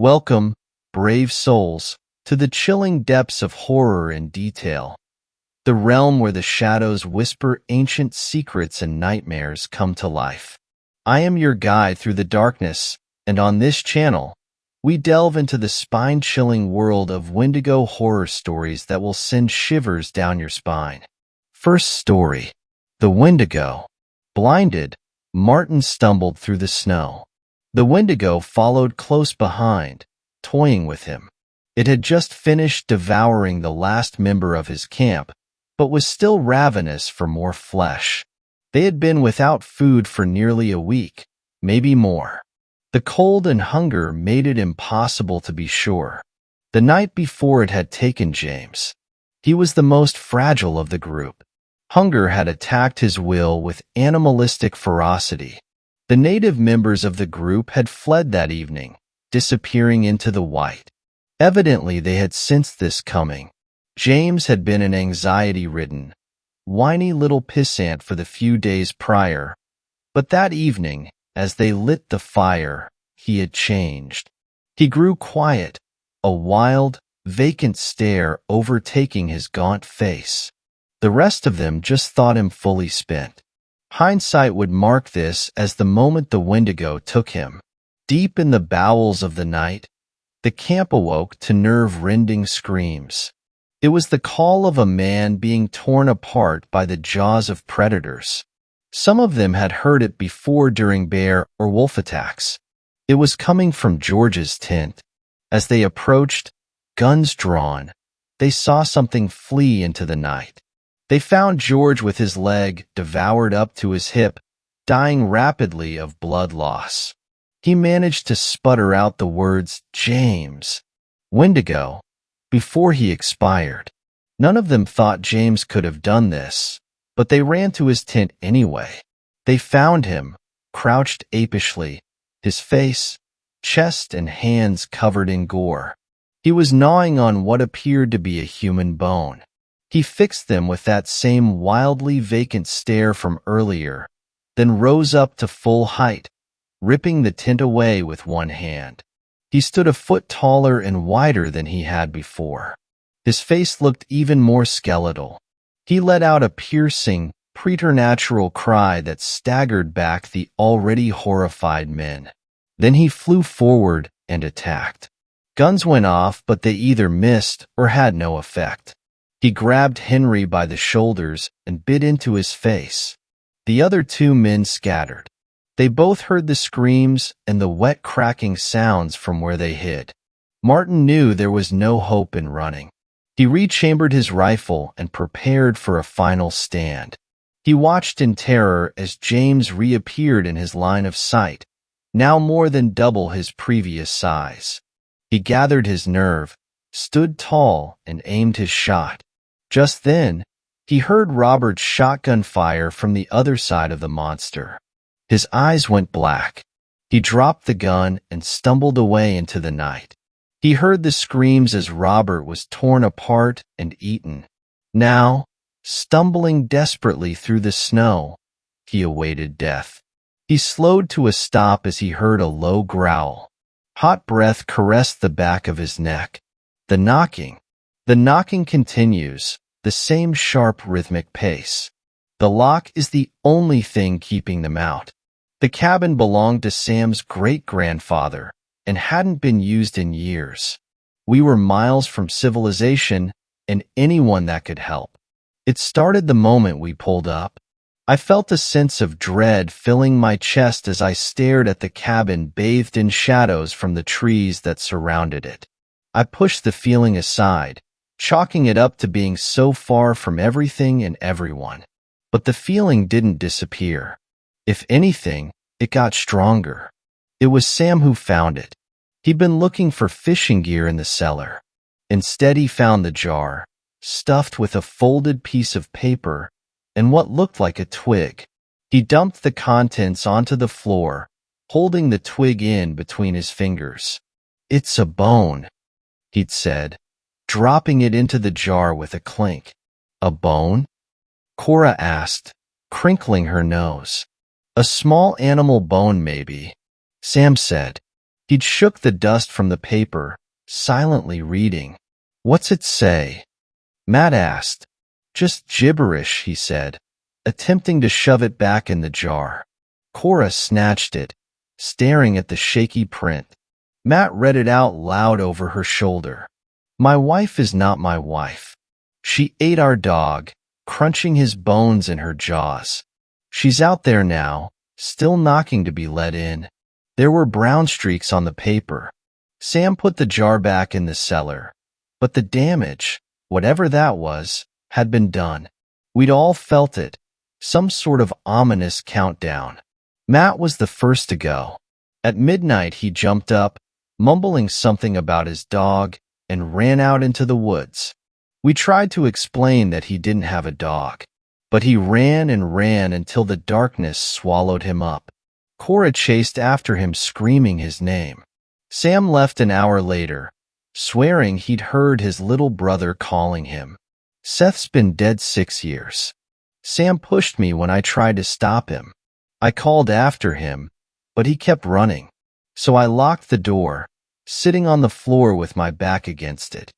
Welcome, brave souls, to the chilling depths of horror and detail, the realm where the shadows whisper ancient secrets and nightmares come to life. I am your guide through the darkness, and on this channel, we delve into the spine-chilling world of Wendigo horror stories that will send shivers down your spine. First story. The Wendigo. Blinded, Martin stumbled through the snow. The Wendigo followed close behind, toying with him. It had just finished devouring the last member of his camp, but was still ravenous for more flesh. They had been without food for nearly a week, maybe more. The cold and hunger made it impossible to be sure. The night before it had taken James. He was the most fragile of the group. Hunger had attacked his will with animalistic ferocity. The native members of the group had fled that evening, disappearing into the white. Evidently, they had sensed this coming. James had been an anxiety-ridden, whiny little pissant for the few days prior, but that evening, as they lit the fire, he had changed. He grew quiet, a wild, vacant stare overtaking his gaunt face. The rest of them just thought him fully spent. Hindsight would mark this as the moment the Wendigo took him. Deep in the bowels of the night, the camp awoke to nerve-rending screams. It was the call of a man being torn apart by the jaws of predators. Some of them had heard it before during bear or wolf attacks. It was coming from George's tent. As they approached, guns drawn, they saw something flee into the night. They found George with his leg devoured up to his hip, dying rapidly of blood loss. He managed to sputter out the words, "James, Wendigo," before he expired. None of them thought James could have done this, but they ran to his tent anyway. They found him, crouched apishly, his face, chest, and hands covered in gore. He was gnawing on what appeared to be a human bone. He fixed them with that same wildly vacant stare from earlier, then rose up to full height, ripping the tent away with one hand. He stood a foot taller and wider than he had before. His face looked even more skeletal. He let out a piercing, preternatural cry that staggered back the already horrified men. Then he flew forward and attacked. Guns went off, but they either missed or had no effect. He grabbed Henry by the shoulders and bit into his face. The other two men scattered. They both heard the screams and the wet cracking sounds from where they hid. Martin knew there was no hope in running. He rechambered his rifle and prepared for a final stand. He watched in terror as James reappeared in his line of sight, now more than double his previous size. He gathered his nerve, stood tall, and aimed his shot. Just then, he heard Robert's shotgun fire from the other side of the monster. His eyes went black. He dropped the gun and stumbled away into the night. He heard the screams as Robert was torn apart and eaten. Now, stumbling desperately through the snow, he awaited death. He slowed to a stop as he heard a low growl. Hot breath caressed the back of his neck. The knocking continues, the same sharp rhythmic pace. The lock is the only thing keeping them out. The cabin belonged to Sam's great-grandfather and hadn't been used in years. We were miles from civilization and anyone that could help. It started the moment we pulled up. I felt a sense of dread filling my chest as I stared at the cabin bathed in shadows from the trees that surrounded it. I pushed the feeling aside, chalking it up to being so far from everything and everyone. But the feeling didn't disappear. If anything, it got stronger. It was Sam who found it. He'd been looking for fishing gear in the cellar. Instead, he found the jar, stuffed with a folded piece of paper and what looked like a twig. He dumped the contents onto the floor, holding the twig in between his fingers. "It's a bone," he'd said, dropping it into the jar with a clink. "A bone?" Cora asked, crinkling her nose. "A small animal bone, maybe," Sam said. He'd shook the dust from the paper, silently reading. "What's it say?" Matt asked. "Just gibberish," he said, attempting to shove it back in the jar. Cora snatched it, staring at the shaky print. Matt read it out loud over her shoulder. "My wife is not my wife. She ate our dog, crunching his bones in her jaws. She's out there now, still knocking to be let in." There were brown streaks on the paper. Sam put the jar back in the cellar. But the damage, whatever that was, had been done. We'd all felt it, some sort of ominous countdown. Matt was the first to go. At midnight he jumped up, mumbling something about his dog, and ran out into the woods. We tried to explain that he didn't have a dog, but he ran and ran until the darkness swallowed him up. Cora chased after him, screaming his name. Sam left an hour later, swearing he'd heard his little brother calling him. "Seth's been dead 6 years. Sam pushed me when I tried to stop him. I called after him, but he kept running. So I locked the door, sitting on the floor with my back against it.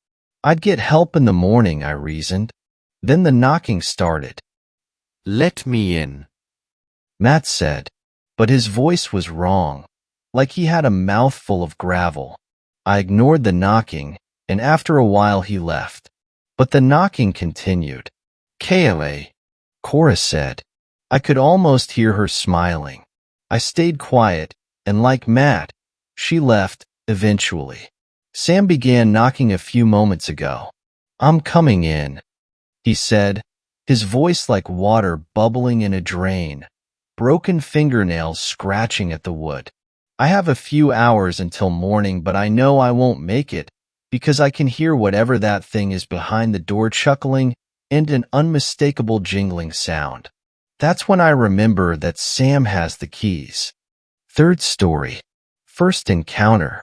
I'd get help in the morning," I reasoned. Then the knocking started. "Let me in," Matt said, but his voice was wrong, like he had a mouthful of gravel. I ignored the knocking, and after a while he left. But the knocking continued. "Kayla," Cora said. I could almost hear her smiling. I stayed quiet, and like Matt, she left, eventually. Sam began knocking a few moments ago. "I'm coming in," he said, his voice like water bubbling in a drain, broken fingernails scratching at the wood. "I have a few hours until morning, but I know I won't make it, because I can hear whatever that thing is behind the door chuckling and an unmistakable jingling sound." That's when I remember that Sam has the keys. Third story. First encounter.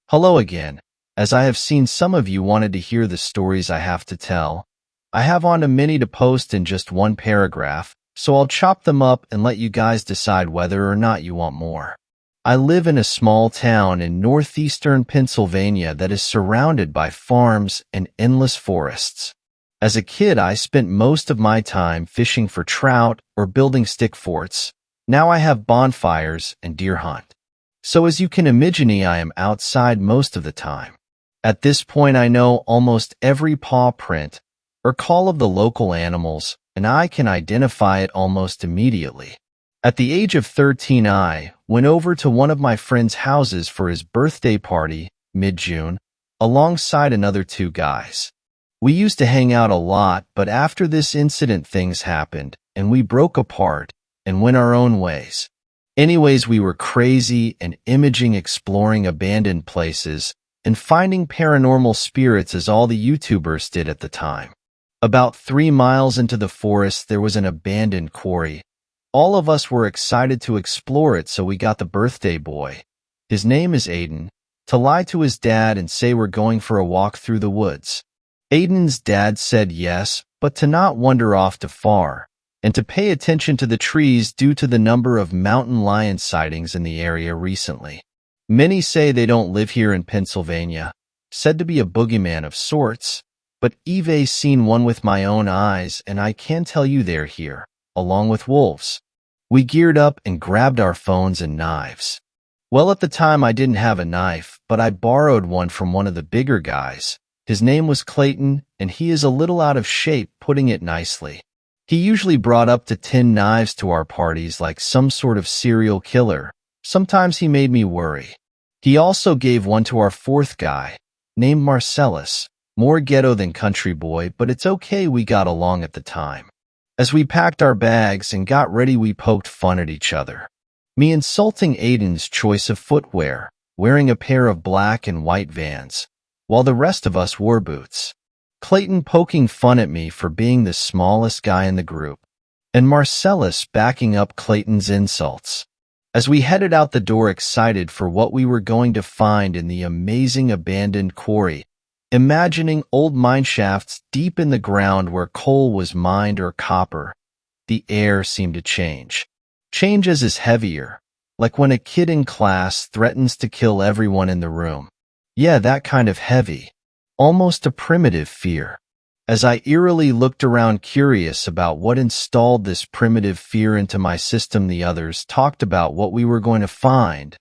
Hello again. As I have seen some of you wanted to hear the stories I have to tell, I have on to many to post in just one paragraph, so I'll chop them up and let you guys decide whether or not you want more. I live in a small town in northeastern Pennsylvania that is surrounded by farms and endless forests. As a kid, I spent most of my time fishing for trout or building stick forts. Now I have bonfires and deer hunt. So as you can imagine, I am outside most of the time. At this point, I know almost every paw print or call of the local animals, and I can identify it almost immediately. At the age of 13, I went over to one of my friend's houses for his birthday party, mid-June, alongside another 2 guys. We used to hang out a lot, but after this incident things happened, and we broke apart and went our own ways. Anyways, we were crazy and imaging, exploring abandoned places, and finding paranormal spirits as all the YouTubers did at the time. About 3 miles into the forest, there was an abandoned quarry. All of us were excited to explore it, so we got the birthday boy, his name is Aiden, to lie to his dad and say we're going for a walk through the woods. Aiden's dad said yes, but to not wander off too far, and to pay attention to the trees due to the number of mountain lion sightings in the area recently. Many say they don't live here in Pennsylvania, said to be a boogeyman of sorts, but Eve's seen one with my own eyes, and I can tell you they're here, along with wolves. We geared up and grabbed our phones and knives. Well, at the time I didn't have a knife, but I borrowed one from one of the bigger guys. His name was Clayton, and he is a little out of shape, putting it nicely. He usually brought up to 10 knives to our parties like some sort of serial killer. Sometimes he made me worry. He also gave one to our 4th guy, named Marcellus. More ghetto than country boy, but it's okay, we got along at the time. As we packed our bags and got ready, we poked fun at each other. Me insulting Aiden's choice of footwear, wearing a pair of black and white Vans, while the rest of us wore boots. Clayton poking fun at me for being the smallest guy in the group, and Marcellus backing up Clayton's insults. As we headed out the door, excited for what we were going to find in the amazing abandoned quarry, imagining old mine shafts deep in the ground where coal was mined or copper, the air seemed to change. Change as is heavier, like when a kid in class threatens to kill everyone in the room. Yeah, that kind of heavy, almost a primitive fear. As I eerily looked around curious about what installed this primitive fear into my system, the others talked about what we were going to find.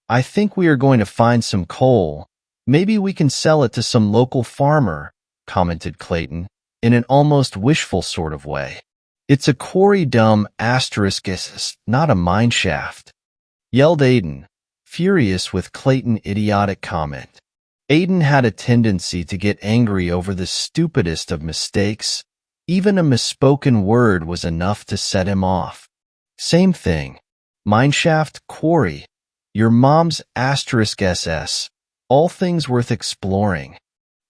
I think we are going to find some coal. Maybe we can sell it to some local farmer, commented Clayton, in an almost wishful sort of way. It's a quarry, dumb asterisk, not a mine shaft, yelled Aiden, furious with Clayton's idiotic comment. Aiden had a tendency to get angry over the stupidest of mistakes. Even a misspoken word was enough to set him off. Same thing. Mineshaft, quarry. Your mom's asterisk SS. All things worth exploring.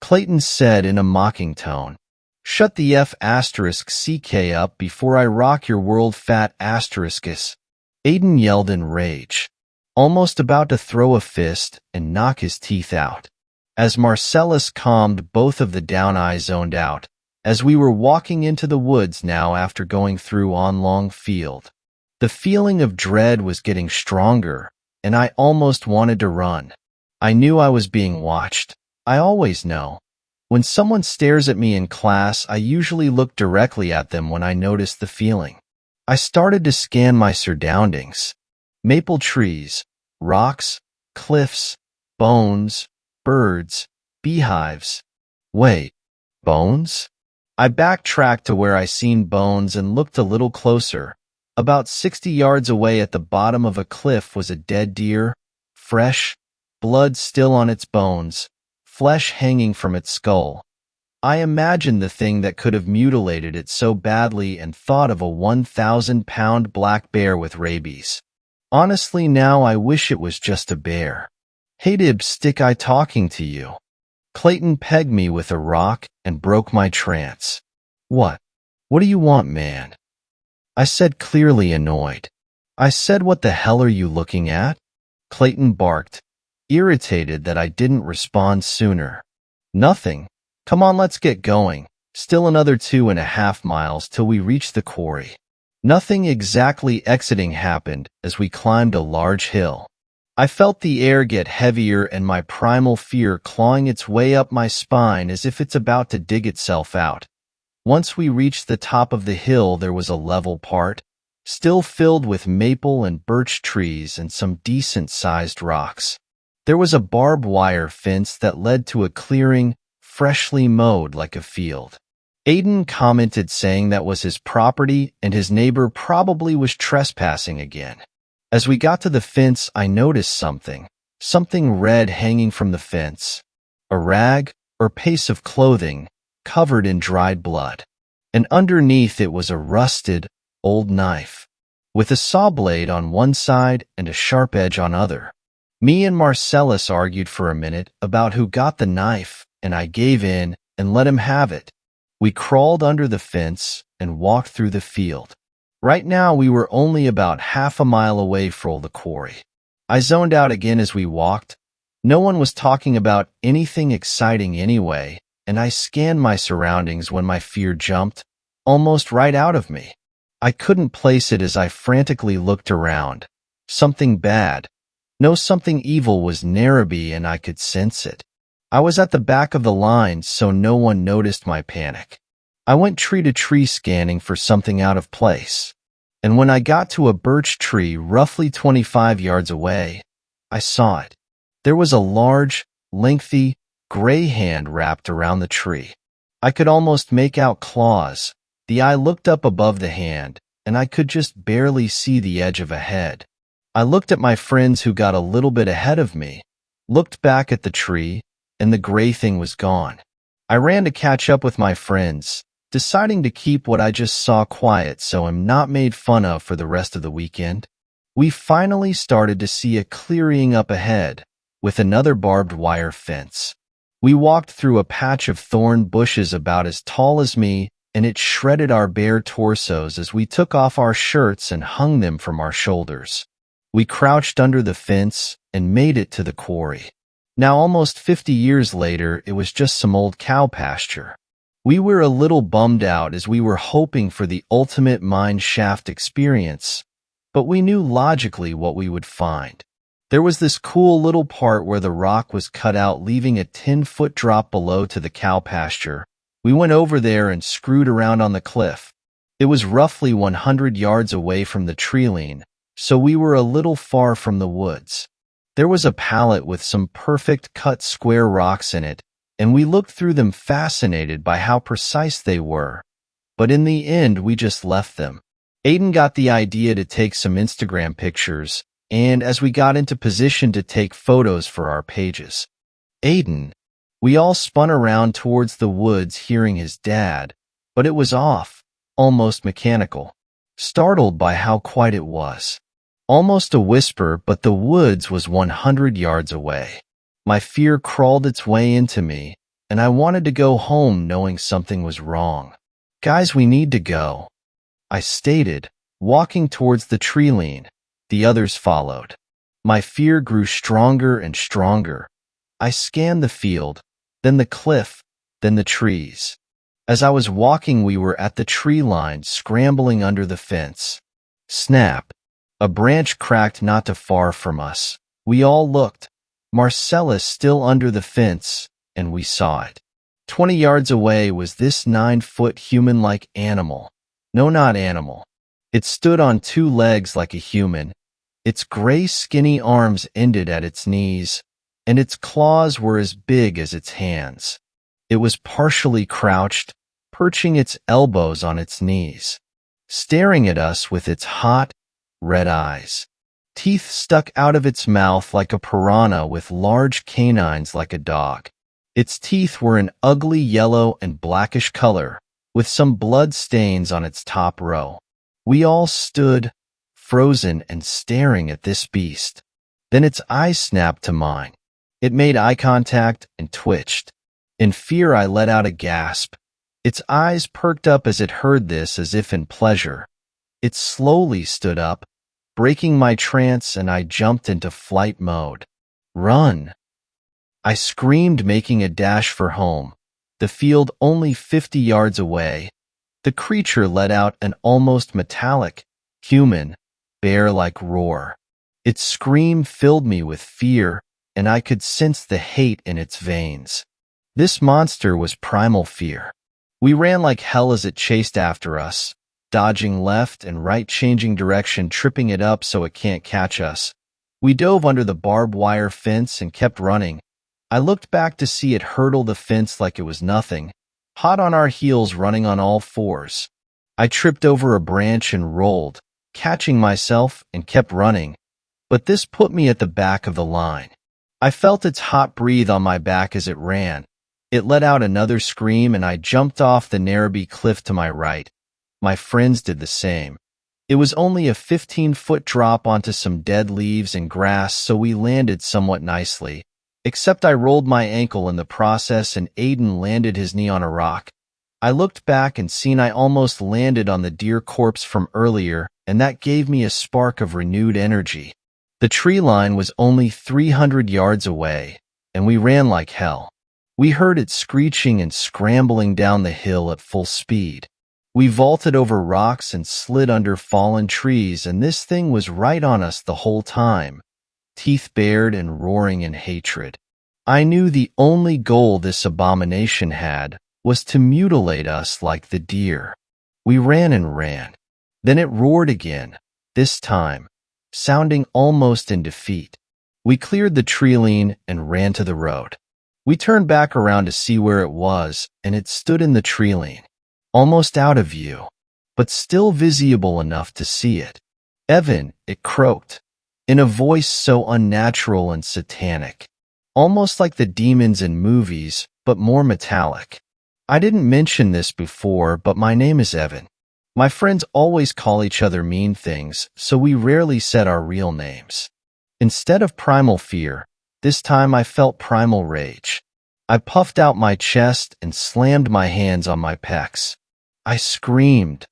Clayton said in a mocking tone. Shut the F asterisk CK up before I rock your world, fat asteriskus. Aiden yelled in rage, almost about to throw a fist and knock his teeth out. As Marcellus calmed both of the down, I zoned out, as we were walking into the woods now after going through on long field. The feeling of dread was getting stronger, and I almost wanted to run. I knew I was being watched. I always know. When someone stares at me in class, I usually look directly at them when I notice the feeling. I started to scan my surroundings. Maple trees, rocks, cliffs, bones, birds, beehives. Wait, bones? I backtracked to where I seen bones and looked a little closer. About 60 yards away at the bottom of a cliff was a dead deer, fresh, blood still on its bones, flesh hanging from its skull. I imagined the thing that could have mutilated it so badly and thought of a 1,000-pound black bear with rabies. Honestly, now I wish it was just a bear. Hey Dib, stick I talking to you. Clayton pegged me with a rock and broke my trance. What? What do you want, man? I said, clearly annoyed. I said, what the hell are you looking at? Clayton barked, irritated that I didn't respond sooner. Nothing. Come on, let's get going. Still another 2.5 miles till we reach the quarry. Nothing exactly exciting happened as we climbed a large hill. I felt the air get heavier and my primal fear clawing its way up my spine as if it's about to dig itself out. Once we reached the top of the hill, there was a level part, still filled with maple and birch trees and some decent-sized rocks. There was a barbed wire fence that led to a clearing, freshly mowed like a field. Aiden commented saying that was his property and his neighbor probably was trespassing again. As we got to the fence, I noticed something red hanging from the fence. A rag or piece of clothing covered in dried blood. And underneath it was a rusted, old knife, with a saw blade on one side and a sharp edge on other. Me and Marcellus argued for a minute about who got the knife, and I gave in and let him have it. We crawled under the fence and walked through the field. Right now, we were only about half a mile away from the quarry. I zoned out again as we walked. No one was talking about anything exciting anyway, and I scanned my surroundings when my fear jumped, almost right out of me. I couldn't place it as I frantically looked around. Something bad, no, something evil was near me and I could sense it. I was at the back of the line, so no one noticed my panic. I went tree to tree scanning for something out of place. And when I got to a birch tree roughly 25 yards away, I saw it. There was a large, lengthy, gray hand wrapped around the tree. I could almost make out claws. The eye looked up above the hand, and I could just barely see the edge of a head. I looked at my friends who got a little bit ahead of me, looked back at the tree, and the gray thing was gone. I ran to catch up with my friends, deciding to keep what I just saw quiet so I'm not made fun of for the rest of the weekend. We finally started to see a clearing up ahead, with another barbed wire fence. We walked through a patch of thorn bushes about as tall as me, and it shredded our bare torsos as we took off our shirts and hung them from our shoulders. We crouched under the fence and made it to the quarry. Now, almost 50 years later, it was just some old cow pasture. We were a little bummed out as we were hoping for the ultimate mine shaft experience, but we knew logically what we would find. There was this cool little part where the rock was cut out, leaving a 10-foot drop below to the cow pasture. We went over there and screwed around on the cliff. It was roughly 100 yards away from the tree line, so we were a little far from the woods. There was a pallet with some perfect cut square rocks in it, and we looked through them fascinated by how precise they were. But in the end, we just left them. Aiden got the idea to take some Instagram pictures, and as we got into position to take photos for our pages, we all spun around towards the woods hearing his dad, but it was off, almost mechanical, startled by how quiet it was. Almost a whisper, but the woods was 100 yards away. My fear crawled its way into me, and I wanted to go home knowing something was wrong. Guys, we need to go, I stated, walking towards the tree line. The others followed. My fear grew stronger and stronger. I scanned the field, then the cliff, then the trees. As I was walking, we were at the tree line, scrambling under the fence. Snap! A branch cracked not too far from us. We all looked. Marcellus still under the fence, and we saw it. 20 yards away was this 9-foot human-like animal. No, not animal. It stood on 2 legs like a human. Its gray skinny arms ended at its knees, and its claws were as big as its hands. It was partially crouched, perching its elbows on its knees, staring at us with its hot, red eyes. Teeth stuck out of its mouth like a piranha with large canines like a dog. Its teeth were an ugly yellow and blackish color, with some blood stains on its top row. We all stood, frozen and staring at this beast. Then its eyes snapped to mine. It made eye contact and twitched. In fear, I let out a gasp. Its eyes perked up as it heard this, as if in pleasure. It slowly stood up, breaking my trance, and I jumped into flight mode. Run! I screamed, making a dash for home. The field only 50 yards away. The creature let out an almost metallic, human, bear-like roar. Its scream filled me with fear, and I could sense the hate in its veins. This monster was primal fear. We ran like hell as it chased after us, dodging left and right, changing direction, tripping it up so it can't catch us. We dove under the barbed wire fence and kept running. I looked back to see it hurdle the fence like it was nothing, hot on our heels, running on all fours. I tripped over a branch and rolled, catching myself, and kept running, but this put me at the back of the line. I felt its hot breath on my back as it ran. It let out another scream, and I jumped off the Narrabee cliff to my right. My friends did the same. It was only a 15-foot drop onto some dead leaves and grass, so we landed somewhat nicely, except I rolled my ankle in the process and Aiden landed his knee on a rock. I looked back and seen I almost landed on the deer corpse from earlier, and that gave me a spark of renewed energy. The tree line was only 300 yards away, and we ran like hell. We heard it screeching and scrambling down the hill at full speed. We vaulted over rocks and slid under fallen trees, and this thing was right on us the whole time, teeth bared and roaring in hatred. I knew the only goal this abomination had was to mutilate us like the deer. We ran and ran. Then it roared again, this time, sounding almost in defeat. We cleared the tree line and ran to the road. We turned back around to see where it was, and it stood in the tree line, almost out of view, but still visible enough to see it. Evan, it croaked, in a voice so unnatural and satanic, almost like the demons in movies, but more metallic. I didn't mention this before, but my name is Evan. My friends always call each other mean things, so we rarely said our real names. Instead of primal fear, this time I felt primal rage. I puffed out my chest and slammed my hands on my pecs. I screamed,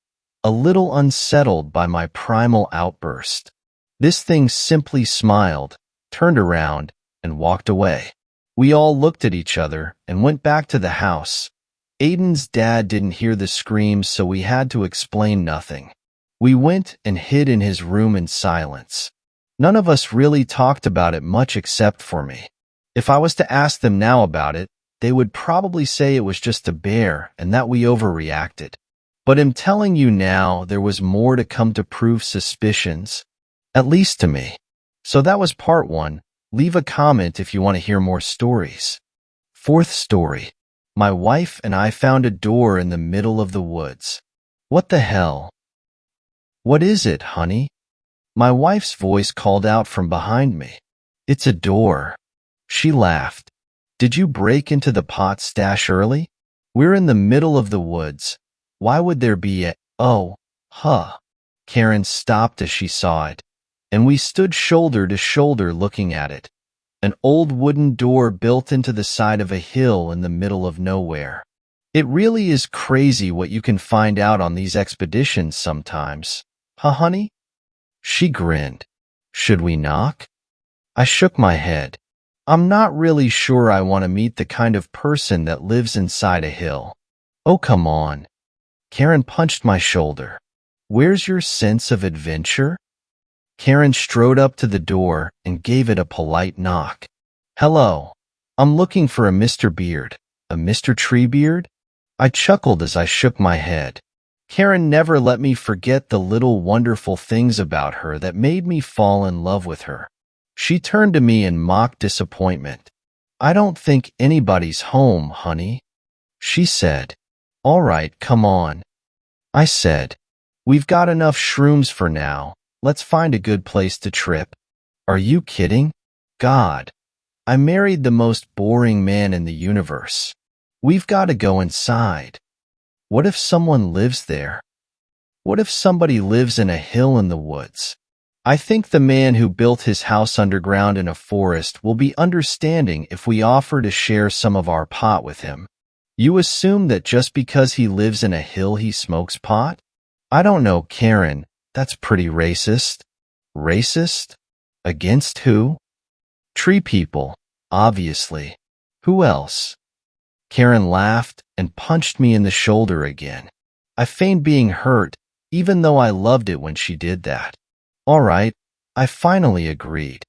a little unsettled by my primal outburst. This thing simply smiled, turned around, and walked away. We all looked at each other and went back to the house. Aiden's dad didn't hear the screams, so we had to explain nothing. We went and hid in his room in silence. None of us really talked about it much except for me. If I was to ask them now about it, they would probably say it was just a bear and that we overreacted. But I'm telling you now, there was more to come to prove suspicions, at least to me. So that was part 1. Leave a comment if you want to hear more stories. 4th story. My wife and I found a door in the middle of the woods. What the hell? What is it, honey? My wife's voice called out from behind me. It's a door. She laughed. Did you break into the pot stash early? We're in the middle of the woods. Why would there be a— Oh, huh. Karen stopped as she saw it, and we stood shoulder to shoulder looking at it. An old wooden door built into the side of a hill in the middle of nowhere. It really is crazy what you can find out on these expeditions sometimes. Huh, honey? She grinned. Should we knock? I shook my head. I'm not really sure I want to meet the kind of person that lives inside a hill. Oh, come on. Karen punched my shoulder. Where's your sense of adventure? Karen strode up to the door and gave it a polite knock. Hello. I'm looking for a Mr. Beard. A Mr. Treebeard? I chuckled as I shook my head. Karen never let me forget the little wonderful things about her that made me fall in love with her. She turned to me in mock disappointment. I don't think anybody's home, honey. She said. All right, come on. I said. We've got enough shrooms for now. Let's find a good place to trip. Are you kidding? God. I married the most boring man in the universe. We've got to go inside. What if someone lives there? What if somebody lives in a hill in the woods? I think the man who built his house underground in a forest will be understanding if we offer to share some of our pot with him. You assume that just because he lives in a hill he smokes pot? I don't know, Karen. That's pretty racist. Racist? Against who? Tree people, obviously. Who else? Karen laughed and punched me in the shoulder again. I feigned being hurt, even though I loved it when she did that. All right, I finally agreed.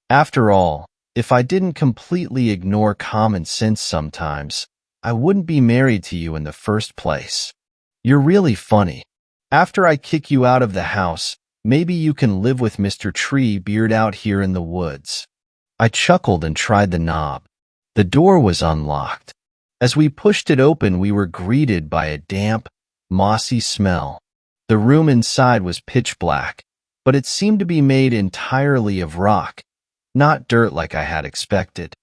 After all, if I didn't completely ignore common sense sometimes, I wouldn't be married to you in the first place. You're really funny. After I kick you out of the house, maybe you can live with Mr. Treebeard out here in the woods. I chuckled and tried the knob. The door was unlocked. As we pushed it open, we were greeted by a damp, mossy smell. The room inside was pitch black, but it seemed to be made entirely of rock, not dirt like I had expected.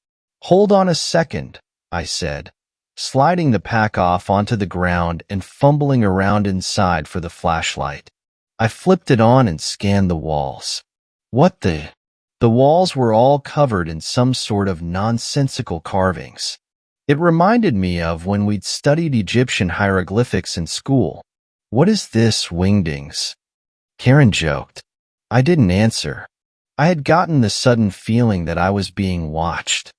Hold on a second, I said, sliding the pack off onto the ground and fumbling around inside for the flashlight. I flipped it on and scanned the walls. What the? The walls were all covered in some sort of nonsensical carvings. It reminded me of when we'd studied Egyptian hieroglyphics in school. What is this, wingdings? Karen joked. I didn't answer. I had gotten the sudden feeling that I was being watched.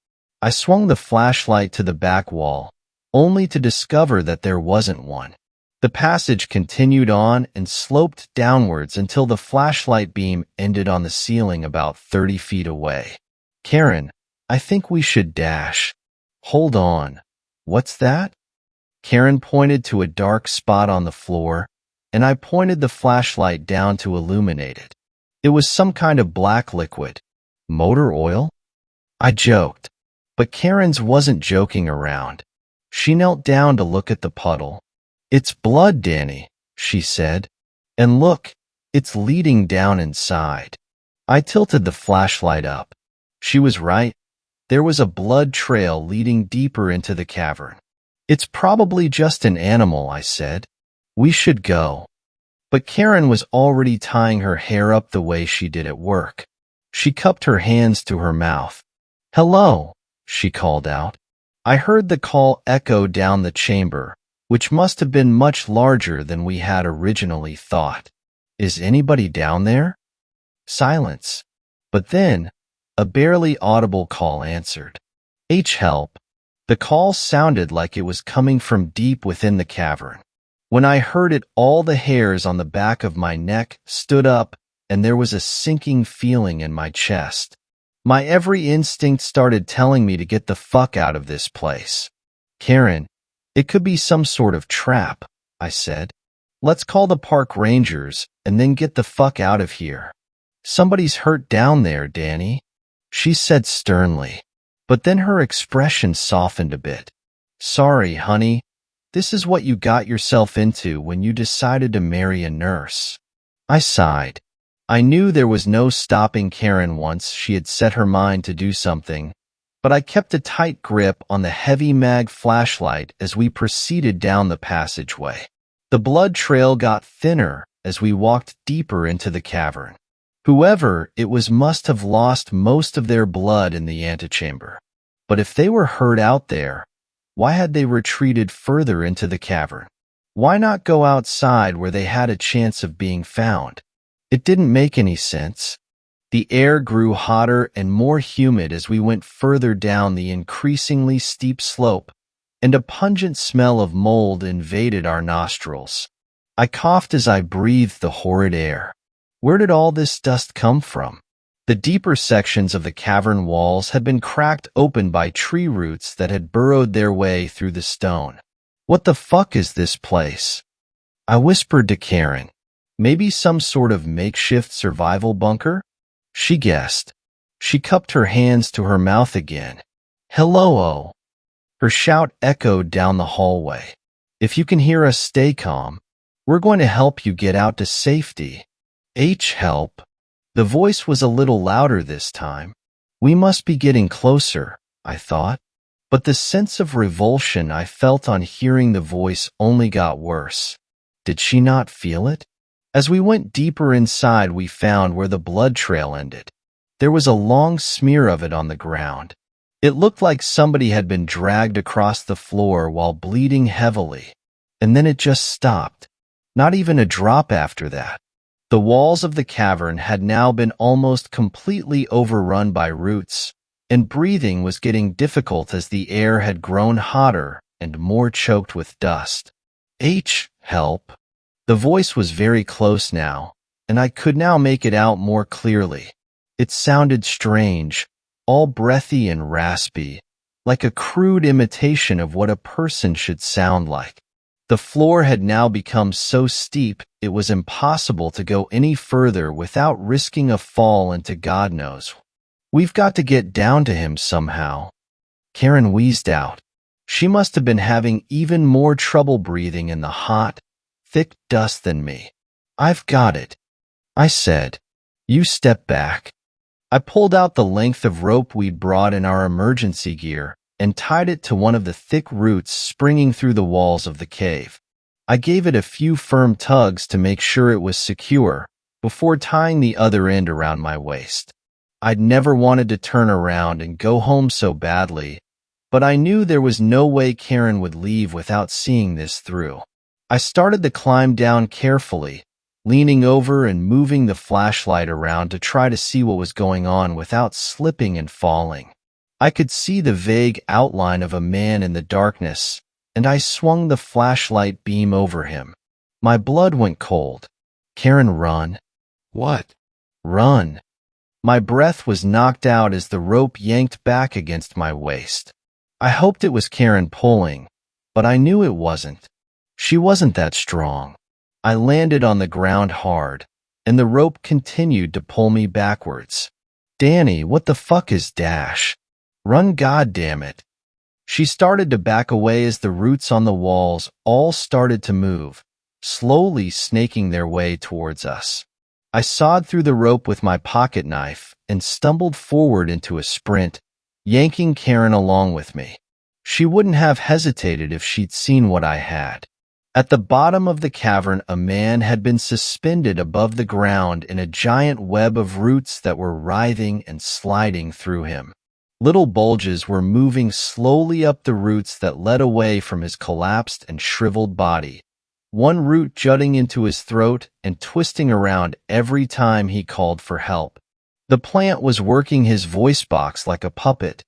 I swung the flashlight to the back wall, only to discover that there wasn't one. The passage continued on and sloped downwards until the flashlight beam ended on the ceiling about 30 feet away. Karen, I think we should dash. Hold on. What's that? Karen pointed to a dark spot on the floor, and I pointed the flashlight down to illuminate it. It was some kind of black liquid. Motor oil? I joked. But Karen's wasn't joking around. She knelt down to look at the puddle. It's blood, Danny, she said. And look, it's leading down inside. I tilted the flashlight up. She was right. There was a blood trail leading deeper into the cavern. It's probably just an animal, I said. We should go. But Karen was already tying her hair up the way she did at work. She cupped her hands to her mouth. Hello, she called out. I heard the call echo down the chamber, which must have been much larger than we had originally thought. Is anybody down there? Silence. But then, a barely audible call answered. Help. The call sounded like it was coming from deep within the cavern. When I heard it, all the hairs on the back of my neck stood up, and there was a sinking feeling in my chest. My every instinct started telling me to get the fuck out of this place. Karen, it could be some sort of trap, I said. Let's call the park rangers and then get the fuck out of here. Somebody's hurt down there, Danny, she said sternly. But then her expression softened a bit. Sorry, honey. This is what you got yourself into when you decided to marry a nurse. I sighed. I knew there was no stopping Karen once she had set her mind to do something, but I kept a tight grip on the heavy mag flashlight as we proceeded down the passageway. The blood trail got thinner as we walked deeper into the cavern. Whoever it was must have lost most of their blood in the antechamber. But if they were hurt out there, why had they retreated further into the cavern? Why not go outside where they had a chance of being found? It didn't make any sense. The air grew hotter and more humid as we went further down the increasingly steep slope, and a pungent smell of mold invaded our nostrils. I coughed as I breathed the horrid air. Where did all this dust come from? The deeper sections of the cavern walls had been cracked open by tree roots that had burrowed their way through the stone. What the fuck is this place? I whispered to Karen. Maybe some sort of makeshift survival bunker? She guessed. She cupped her hands to her mouth again. Hello-o. Her shout echoed down the hallway. If you can hear us, stay calm. We're going to help you get out to safety. Help. The voice was a little louder this time. We must be getting closer, I thought. But the sense of revulsion I felt on hearing the voice only got worse. Did she not feel it? As we went deeper inside, we found where the blood trail ended. There was a long smear of it on the ground. It looked like somebody had been dragged across the floor while bleeding heavily. And then it just stopped. Not even a drop after that. The walls of the cavern had now been almost completely overrun by roots, and breathing was getting difficult as the air had grown hotter and more choked with dust. Help. The voice was very close now, and I could now make it out more clearly. It sounded strange, all breathy and raspy, like a crude imitation of what a person should sound like. The floor had now become so steep it was impossible to go any further without risking a fall into God knows. We've got to get down to him somehow. Karen wheezed out. She must have been having even more trouble breathing in the hot, thick dust than me. I've got it, I said. You step back. I pulled out the length of rope we'd brought in our emergency gear and tied it to one of the thick roots springing through the walls of the cave. I gave it a few firm tugs to make sure it was secure before tying the other end around my waist. I'd never wanted to turn around and go home so badly, but I knew there was no way Karen would leave without seeing this through. I started to climb down carefully, leaning over and moving the flashlight around to try to see what was going on without slipping and falling. I could see the vague outline of a man in the darkness, and I swung the flashlight beam over him. My blood went cold. Karen, run. What? Run. My breath was knocked out as the rope yanked back against my waist. I hoped it was Karen pulling, but I knew it wasn't. She wasn't that strong. I landed on the ground hard, and the rope continued to pull me backwards. Danny, what the fuck is Dash? Run, goddammit. She started to back away as the roots on the walls all started to move, slowly snaking their way towards us. I sawed through the rope with my pocket knife and stumbled forward into a sprint, yanking Karen along with me. She wouldn't have hesitated if she'd seen what I had. At the bottom of the cavern, a man had been suspended above the ground in a giant web of roots that were writhing and sliding through him. Little bulges were moving slowly up the roots that led away from his collapsed and shriveled body, one root jutting into his throat and twisting around every time he called for help. The plant was working his voice box like a puppet.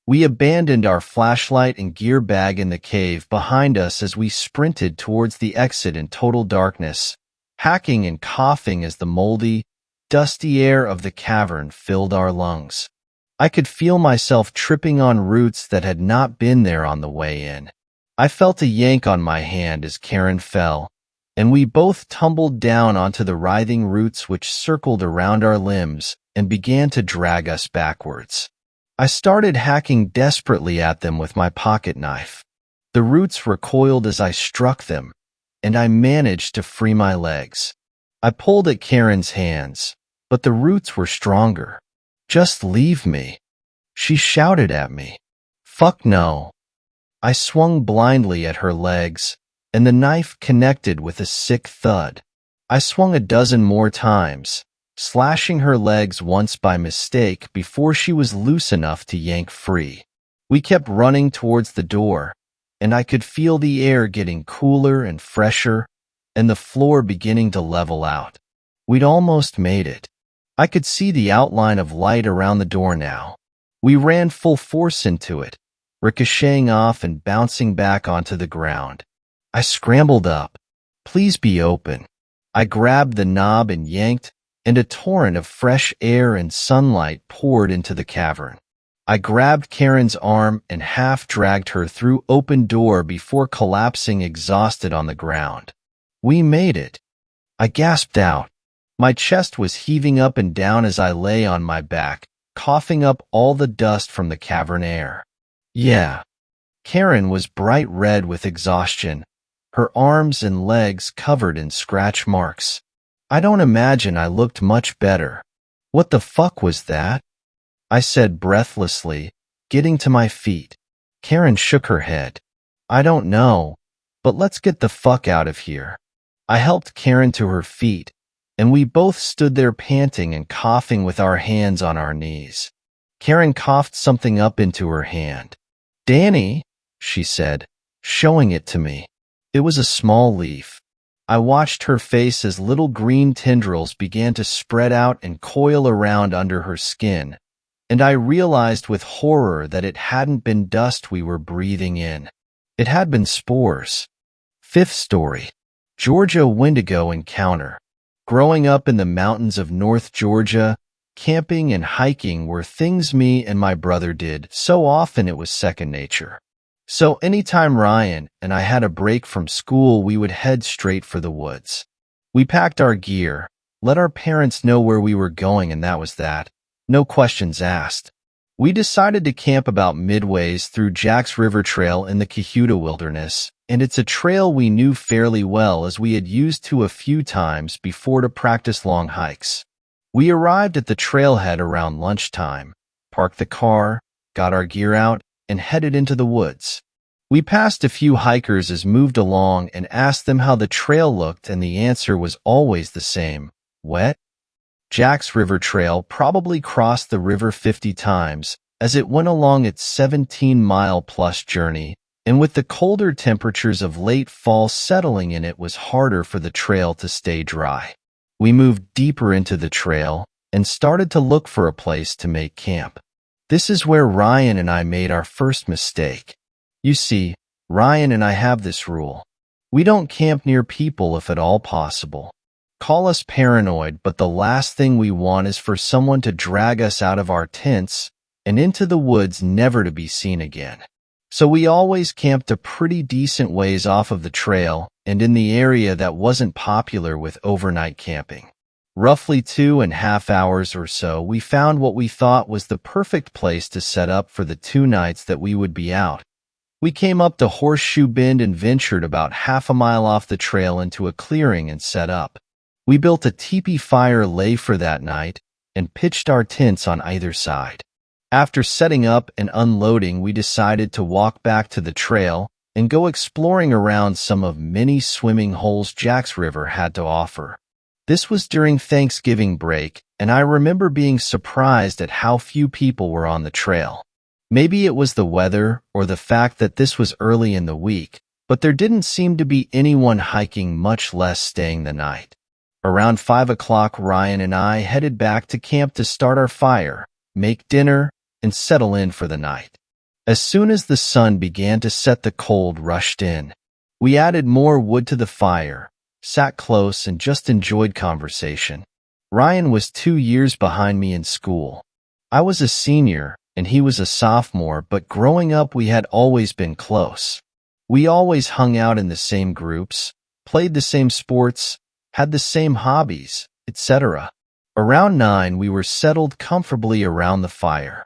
We abandoned our flashlight and gear bag in the cave behind us as we sprinted towards the exit in total darkness, hacking and coughing as the moldy, dusty air of the cavern filled our lungs. I could feel myself tripping on roots that had not been there on the way in. I felt a yank on my hand as Karen fell, and we both tumbled down onto the writhing roots which circled around our limbs and began to drag us backwards. I started hacking desperately at them with my pocket knife. The roots recoiled as I struck them, and I managed to free my legs. I pulled at Karen's hands, but the roots were stronger. "Just leave me," she shouted at me. "Fuck no." I swung blindly at her legs, and the knife connected with a sick thud. I swung a dozen more times, slashing her legs once by mistake before she was loose enough to yank free. We kept running towards the door, and I could feel the air getting cooler and fresher, and the floor beginning to level out. We'd almost made it. I could see the outline of light around the door now. We ran full force into it, ricocheting off and bouncing back onto the ground. I scrambled up. "Please be open." I grabbed the knob and yanked, and a torrent of fresh air and sunlight poured into the cavern. I grabbed Karen's arm and half-dragged her through open door before collapsing exhausted on the ground. "We made it," I gasped out. My chest was heaving up and down as I lay on my back, coughing up all the dust from the cavern air. "Yeah." Karen was bright red with exhaustion, her arms and legs covered in scratch marks. I don't imagine I looked much better. "What the fuck was that?" I said breathlessly, getting to my feet. Karen shook her head. "I don't know, but let's get the fuck out of here." I helped Karen to her feet, and we both stood there panting and coughing with our hands on our knees. Karen coughed something up into her hand. "Danny," she said, showing it to me. It was a small leaf. I watched her face as little green tendrils began to spread out and coil around under her skin, and I realized with horror that it hadn't been dust we were breathing in. It had been spores. Fifth story. Georgia Wendigo encounter. Growing up in the mountains of North Georgia, camping and hiking were things me and my brother did so often it was second nature. So anytime Ryan and I had a break from school, we would head straight for the woods. We packed our gear, let our parents know where we were going, and that was that. No questions asked. We decided to camp about midways through Jack's River Trail in the Cohutta Wilderness, and it's a trail we knew fairly well as we had used to a few times before to practice long hikes. We arrived at the trailhead around lunchtime, parked the car, got our gear out, and headed into the woods. We passed a few hikers as moved along and asked them how the trail looked, and the answer was always the same: wet. Jack's River Trail probably crossed the river 50 times as it went along its 17-mile-plus journey, and with the colder temperatures of late fall settling in, it was harder for the trail to stay dry. We moved deeper into the trail and started to look for a place to make camp. This is where Ryan and I made our first mistake. You see, Ryan and I have this rule. We don't camp near people if at all possible. Call us paranoid, but the last thing we want is for someone to drag us out of our tents and into the woods never to be seen again. So we always camped a pretty decent ways off of the trail and in the area that wasn't popular with overnight camping. Roughly 2.5 hours or so, we found what we thought was the perfect place to set up for the 2 nights that we would be out. We came up to Horseshoe Bend and ventured about half a mile off the trail into a clearing and set up. We built a teepee fire lay for that night and pitched our tents on either side. After setting up and unloading, we decided to walk back to the trail and go exploring around some of many swimming holes Jack's River had to offer. This was during Thanksgiving break, and I remember being surprised at how few people were on the trail. Maybe it was the weather or the fact that this was early in the week, but there didn't seem to be anyone hiking, much less staying the night. Around 5 o'clock, Ryan and I headed back to camp to start our fire, make dinner, and settle in for the night. As soon as the sun began to set, the cold rushed in. We added more wood to the fire, sat close, and just enjoyed conversation. Ryan was 2 years behind me in school. I was a senior, and he was a sophomore, but growing up we had always been close. We always hung out in the same groups, played the same sports, had the same hobbies, etc. Around 9, we were settled comfortably around the fire.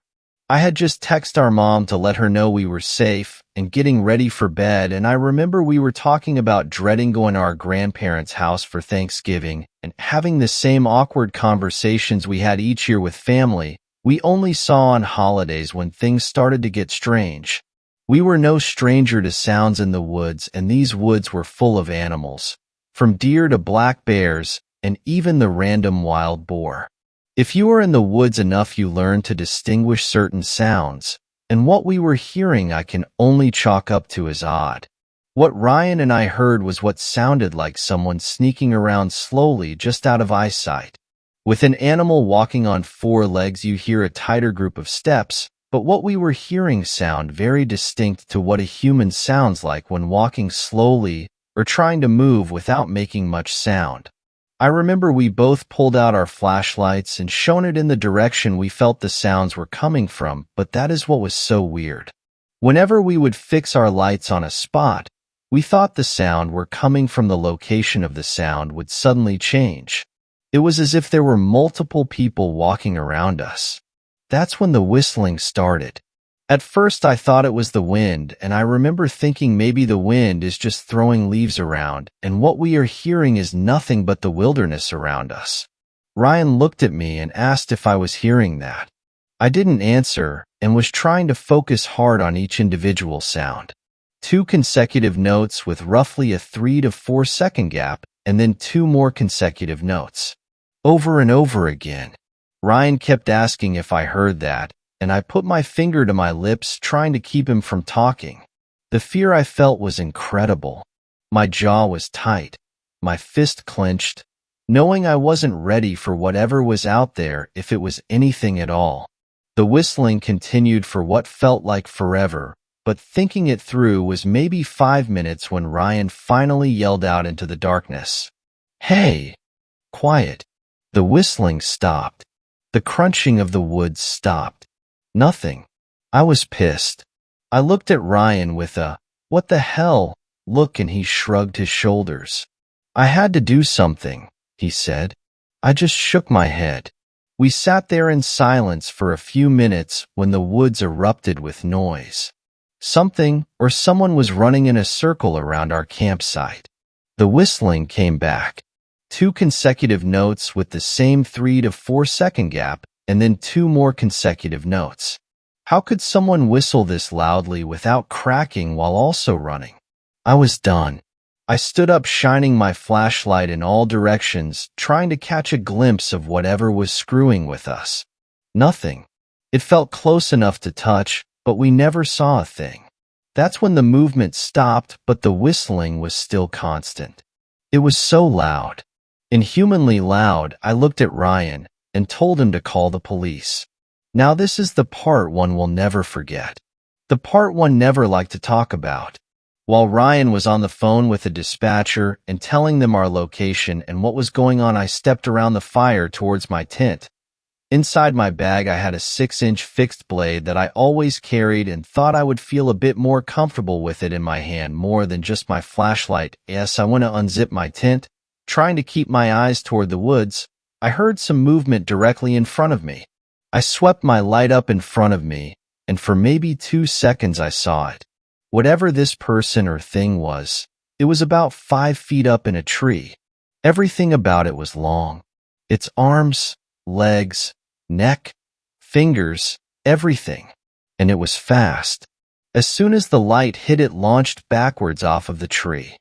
I had just texted our mom to let her know we were safe and getting ready for bed, and I remember we were talking about dreading going to our grandparents' house for Thanksgiving and having the same awkward conversations we had each year with family we only saw on holidays when things started to get strange. We were no stranger to sounds in the woods, and these woods were full of animals, from deer to black bears, and even the random wild boar. If you were in the woods enough, you learned to distinguish certain sounds, and what we were hearing I can only chalk up to as odd. What Ryan and I heard was what sounded like someone sneaking around slowly just out of eyesight. With an animal walking on 4 legs, you hear a tighter group of steps, but what we were hearing sound very distinct to what a human sounds like when walking slowly or trying to move without making much sound. I remember we both pulled out our flashlights and shone it in the direction we felt the sounds were coming from, but that is what was so weird. Whenever we would fix our lights on a spot, we thought the sound were coming from the location of the sound would suddenly change. It was as if there were multiple people walking around us. That's when the whistling started. At first I thought it was the wind, and I remember thinking maybe the wind is just throwing leaves around, and what we are hearing is nothing but the wilderness around us. Ryan looked at me and asked if I was hearing that. I didn't answer and was trying to focus hard on each individual sound. 2 consecutive notes with roughly a 3 to 4 second gap, and then 2 more consecutive notes. Over and over again. Ryan kept asking if I heard that, and I put my finger to my lips trying to keep him from talking. The fear I felt was incredible. My jaw was tight, my fist clenched, knowing I wasn't ready for whatever was out there if it was anything at all. The whistling continued for what felt like forever, but thinking it through was maybe 5 minutes when Ryan finally yelled out into the darkness, "Hey! Quiet!" The whistling stopped. The crunching of the woods stopped. Nothing. I was pissed. I looked at Ryan with a, "What the hell?" look, and he shrugged his shoulders. "I had to do something," he said. I just shook my head. We sat there in silence for a few minutes when the woods erupted with noise. Something or someone was running in a circle around our campsite. The whistling came back. 2 consecutive notes with the same 3 to 4 second gap, and then 2 more consecutive notes. How could someone whistle this loudly without cracking while also running? I was done. I stood up, shining my flashlight in all directions, trying to catch a glimpse of whatever was screwing with us. Nothing. It felt close enough to touch, but we never saw a thing. That's when the movement stopped, but the whistling was still constant. It was so loud. Inhumanly loud. I looked at Ryan and told him to call the police. Now this is the part one will never forget. The part one never liked to talk about. While Ryan was on the phone with the dispatcher and telling them our location and what was going on, I stepped around the fire towards my tent. Inside my bag I had a 6-inch fixed blade that I always carried and thought I would feel a bit more comfortable with it in my hand more than just my flashlight. Yes, I went to unzip my tent. Trying to keep my eyes toward the woods, I heard some movement directly in front of me. I swept my light up in front of me, and for maybe 2 seconds I saw it. Whatever this person or thing was, it was about 5 feet up in a tree. Everything about it was long. Its arms, legs, neck, fingers, everything. And it was fast. As soon as the light hit it, launched backwards off of the tree.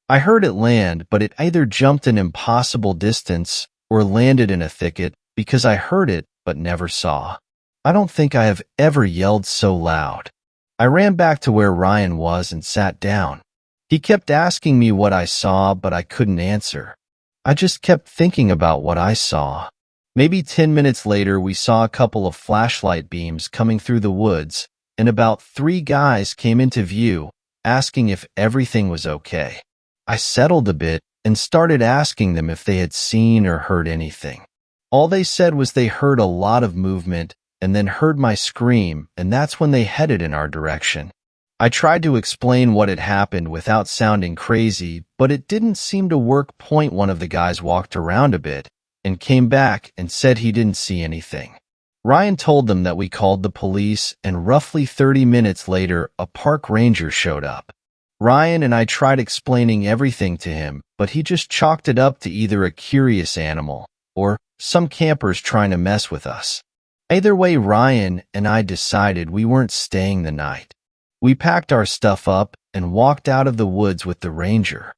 I heard it land, but it either jumped an impossible distance or landed in a thicket, because I heard it but never saw. I don't think I have ever yelled so loud. I ran back to where Ryan was and sat down. He kept asking me what I saw, but I couldn't answer. I just kept thinking about what I saw. Maybe 10 minutes later, we saw a couple of flashlight beams coming through the woods, and about 3 guys came into view, asking if everything was okay. I settled a bit and started asking them if they had seen or heard anything. All they said was they heard a lot of movement and then heard my scream, and that's when they headed in our direction. I tried to explain what had happened without sounding crazy, but it didn't seem to work. One of the guys walked around a bit and came back and said he didn't see anything. Ryan told them that we called the police, and roughly 30 minutes later, a park ranger showed up. Ryan and I tried explaining everything to him, but he just chalked it up to either a curious animal or some campers trying to mess with us. Either way, Ryan and I decided we weren't staying the night. We packed our stuff up and walked out of the woods with the ranger.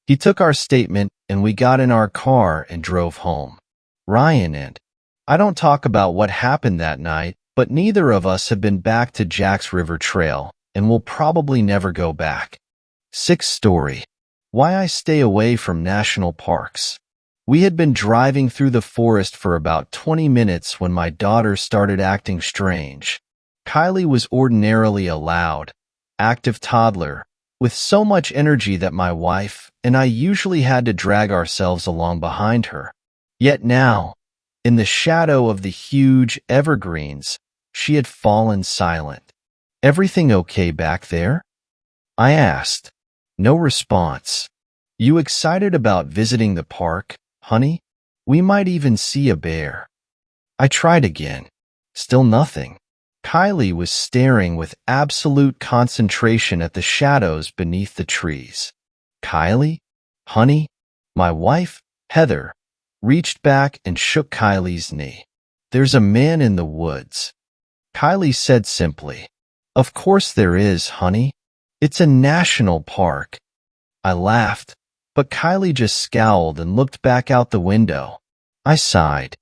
He took our statement and we got in our car and drove home. Ryan and I don't talk about what happened that night, but neither of us have been back to Jack's River Trail and will probably never go back. 6th story. Why I stay away from national parks. We had been driving through the forest for about 20 minutes when my daughter started acting strange. Kylie was ordinarily a loud, active toddler with so much energy that my wife and I usually had to drag ourselves along behind her. Yet now, in the shadow of the huge evergreens, she had fallen silent. "Everything okay back there?" I asked. No response. "You excited about visiting the park, honey? We might even see a bear." I tried again. Still nothing. Kylie was staring with absolute concentration at the shadows beneath the trees. "Kylie? Honey?" My wife, Heather, reached back and shook Kylie's knee. "There's a man in the woods," Kylie said simply. "Of course there is, honey. It's a national park." I laughed, but Kylie just scowled and looked back out the window. I sighed.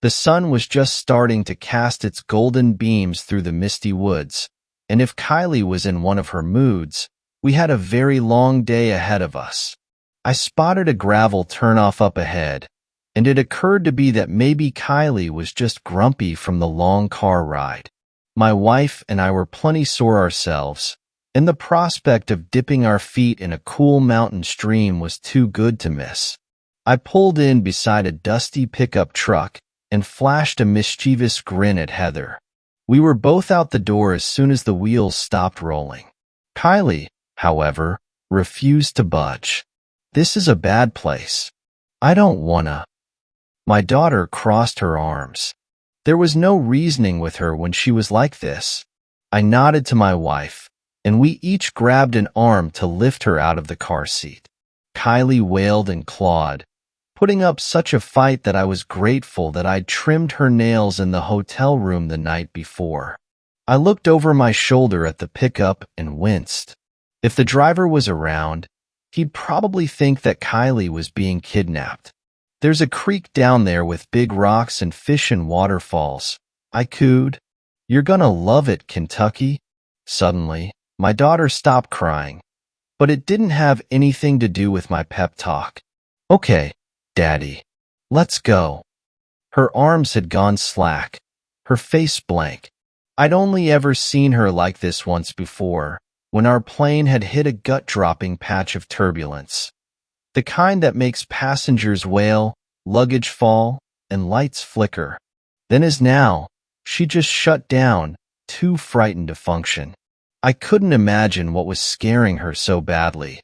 The sun was just starting to cast its golden beams through the misty woods, and if Kylie was in one of her moods, we had a very long day ahead of us. I spotted a gravel turnoff up ahead, and it occurred to me that maybe Kylie was just grumpy from the long car ride. My wife and I were plenty sore ourselves, and the prospect of dipping our feet in a cool mountain stream was too good to miss. I pulled in beside a dusty pickup truck and flashed a mischievous grin at Heather. We were both out the door as soon as the wheels stopped rolling. Kylie, however, refused to budge. "This is a bad place. I don't wanna." My daughter crossed her arms. There was no reasoning with her when she was like this. I nodded to my wife, and we each grabbed an arm to lift her out of the car seat. Kylie wailed and clawed, putting up such a fight that I was grateful that I'd trimmed her nails in the hotel room the night before. I looked over my shoulder at the pickup and winced. If the driver was around, he'd probably think that Kylie was being kidnapped. "There's a creek down there with big rocks and fish and waterfalls," I cooed. "You're gonna love it, Kentucky." Suddenly, my daughter stopped crying, but it didn't have anything to do with my pep talk. "Okay, Daddy, let's go." Her arms had gone slack, her face blank. I'd only ever seen her like this once before, when our plane had hit a gut-dropping patch of turbulence. The kind that makes passengers wail, luggage fall, and lights flicker. Then as now, she just shut down, too frightened to function. I couldn't imagine what was scaring her so badly.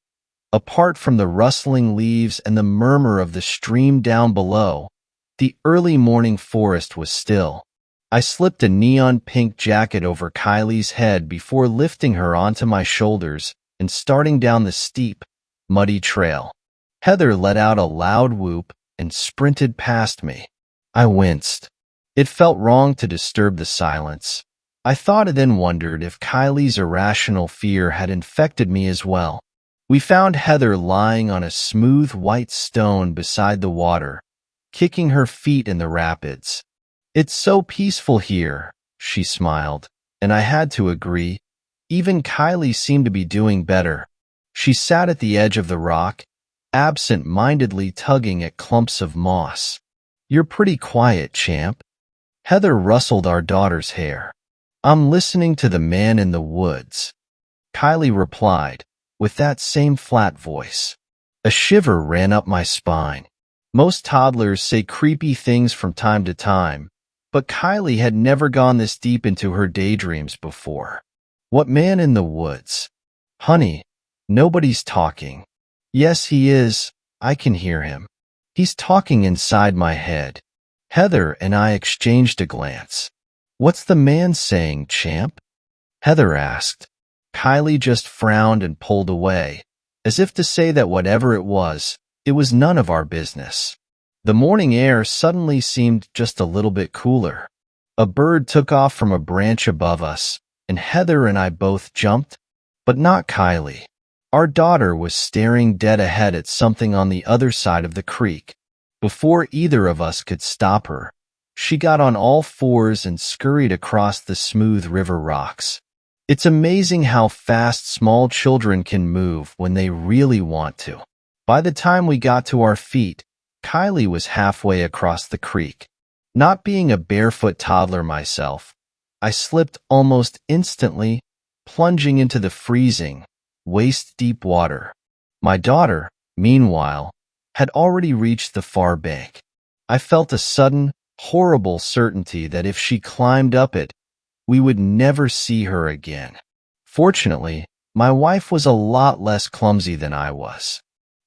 Apart from the rustling leaves and the murmur of the stream down below, the early morning forest was still. I slipped a neon pink jacket over Kylie's head before lifting her onto my shoulders and starting down the steep, muddy trail. Heather let out a loud whoop and sprinted past me. I winced. It felt wrong to disturb the silence. I thought and then wondered if Kylie's irrational fear had infected me as well. We found Heather lying on a smooth white stone beside the water, kicking her feet in the rapids. "It's so peaceful here," she smiled, and I had to agree. Even Kylie seemed to be doing better. She sat at the edge of the rock, absent-mindedly tugging at clumps of moss. "You're pretty quiet, champ." Heather rustled our daughter's hair. I'm listening to the man in the woods, Kylie replied, with that same flat voice. A shiver ran up my spine. Most toddlers say creepy things from time to time, but Kylie had never gone this deep into her daydreams before. What man in the woods? Honey, nobody's talking. Yes, he is. I can hear him. He's talking inside my head. Heather and I exchanged a glance. What's the man saying, champ? Heather asked. Kylie just frowned and pulled away, as if to say that whatever it was none of our business. The morning air suddenly seemed just a little bit cooler. A bird took off from a branch above us, and Heather and I both jumped, but not Kylie. Our daughter was staring dead ahead at something on the other side of the creek. Before either of us could stop her, she got on all fours and scurried across the smooth river rocks. It's amazing how fast small children can move when they really want to. By the time we got to our feet, Kylie was halfway across the creek. Not being a barefoot toddler myself, I slipped almost instantly, plunging into the freezing, waist-deep water. My daughter, meanwhile, had already reached the far bank. I felt a sudden, horrible certainty that if she climbed up it, we would never see her again. Fortunately, my wife was a lot less clumsy than I was.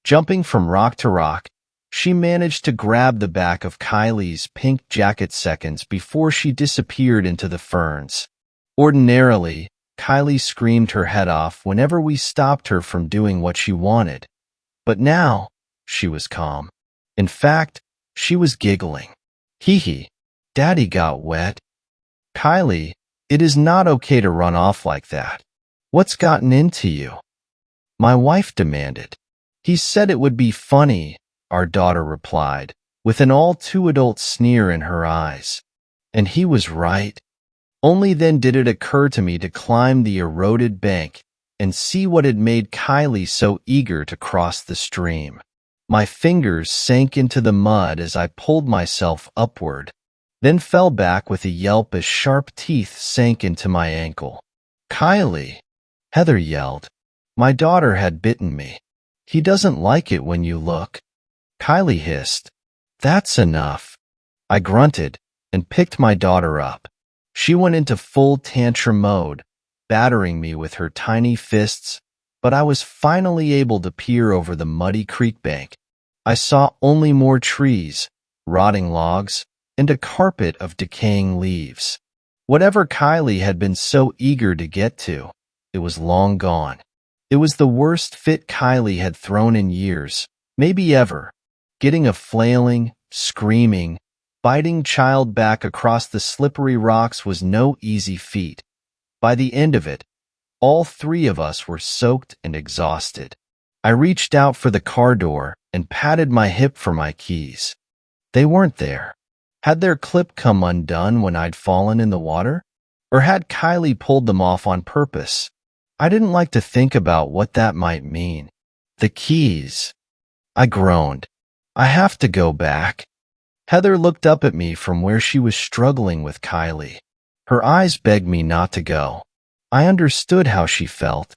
Jumping from rock to rock, she managed to grab the back of Kylie's pink jacket seconds before she disappeared into the ferns. Ordinarily, Kylie screamed her head off whenever we stopped her from doing what she wanted. But now, she was calm. In fact, she was giggling. Hee hee, Daddy got wet. Kylie, it is not okay to run off like that. What's gotten into you? My wife demanded. He said it would be funny, our daughter replied, with an all-too-adult sneer in her eyes. And he was right. Only then did it occur to me to climb the eroded bank and see what had made Kylie so eager to cross the stream. My fingers sank into the mud as I pulled myself upward, then fell back with a yelp as sharp teeth sank into my ankle. Kylie, Heather yelled. My daughter had bitten me. He doesn't like it when you look. Kylie hissed. That's enough. I grunted and picked my daughter up. She went into full tantrum mode, battering me with her tiny fists, but I was finally able to peer over the muddy creek bank. I saw only more trees, rotting logs, and a carpet of decaying leaves. Whatever Kylie had been so eager to get to, it was long gone. It was the worst fit Kylie had thrown in years, maybe ever. Getting a flailing, screaming, biting child back across the slippery rocks was no easy feat. By the end of it, all three of us were soaked and exhausted. I reached out for the car door and patted my hip for my keys. They weren't there. Had their clip come undone when I'd fallen in the water? Or had Kylie pulled them off on purpose? I didn't like to think about what that might mean. The keys. I groaned. I have to go back. Heather looked up at me from where she was struggling with Kylie. Her eyes begged me not to go. I understood how she felt.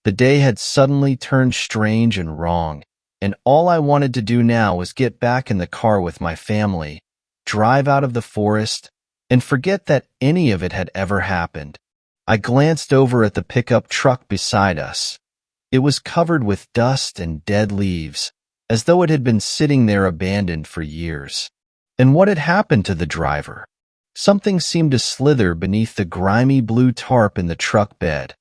The day had suddenly turned strange and wrong, and all I wanted to do now was get back in the car with my family, drive out of the forest, and forget that any of it had ever happened. I glanced over at the pickup truck beside us. It was covered with dust and dead leaves, as though it had been sitting there abandoned for years. And what had happened to the driver? Something seemed to slither beneath the grimy blue tarp in the truck bed.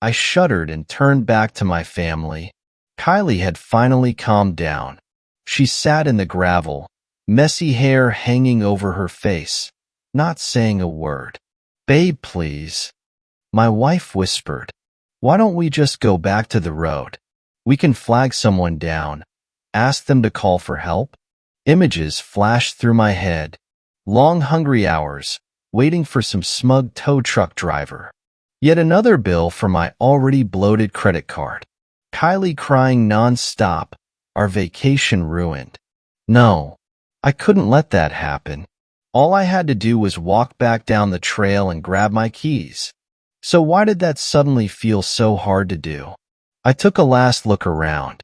I shuddered and turned back to my family. Kylie had finally calmed down. She sat in the gravel, messy hair hanging over her face, not saying a word. Babe, please. My wife whispered. Why don't we just go back to the road? We can flag someone down, ask them to call for help. Images flashed through my head. Long hungry hours, waiting for some smug tow truck driver. Yet another bill for my already bloated credit card. Kylie crying non-stop, our vacation ruined. No, I couldn't let that happen. All I had to do was walk back down the trail and grab my keys. So why did that suddenly feel so hard to do? I took a last look around.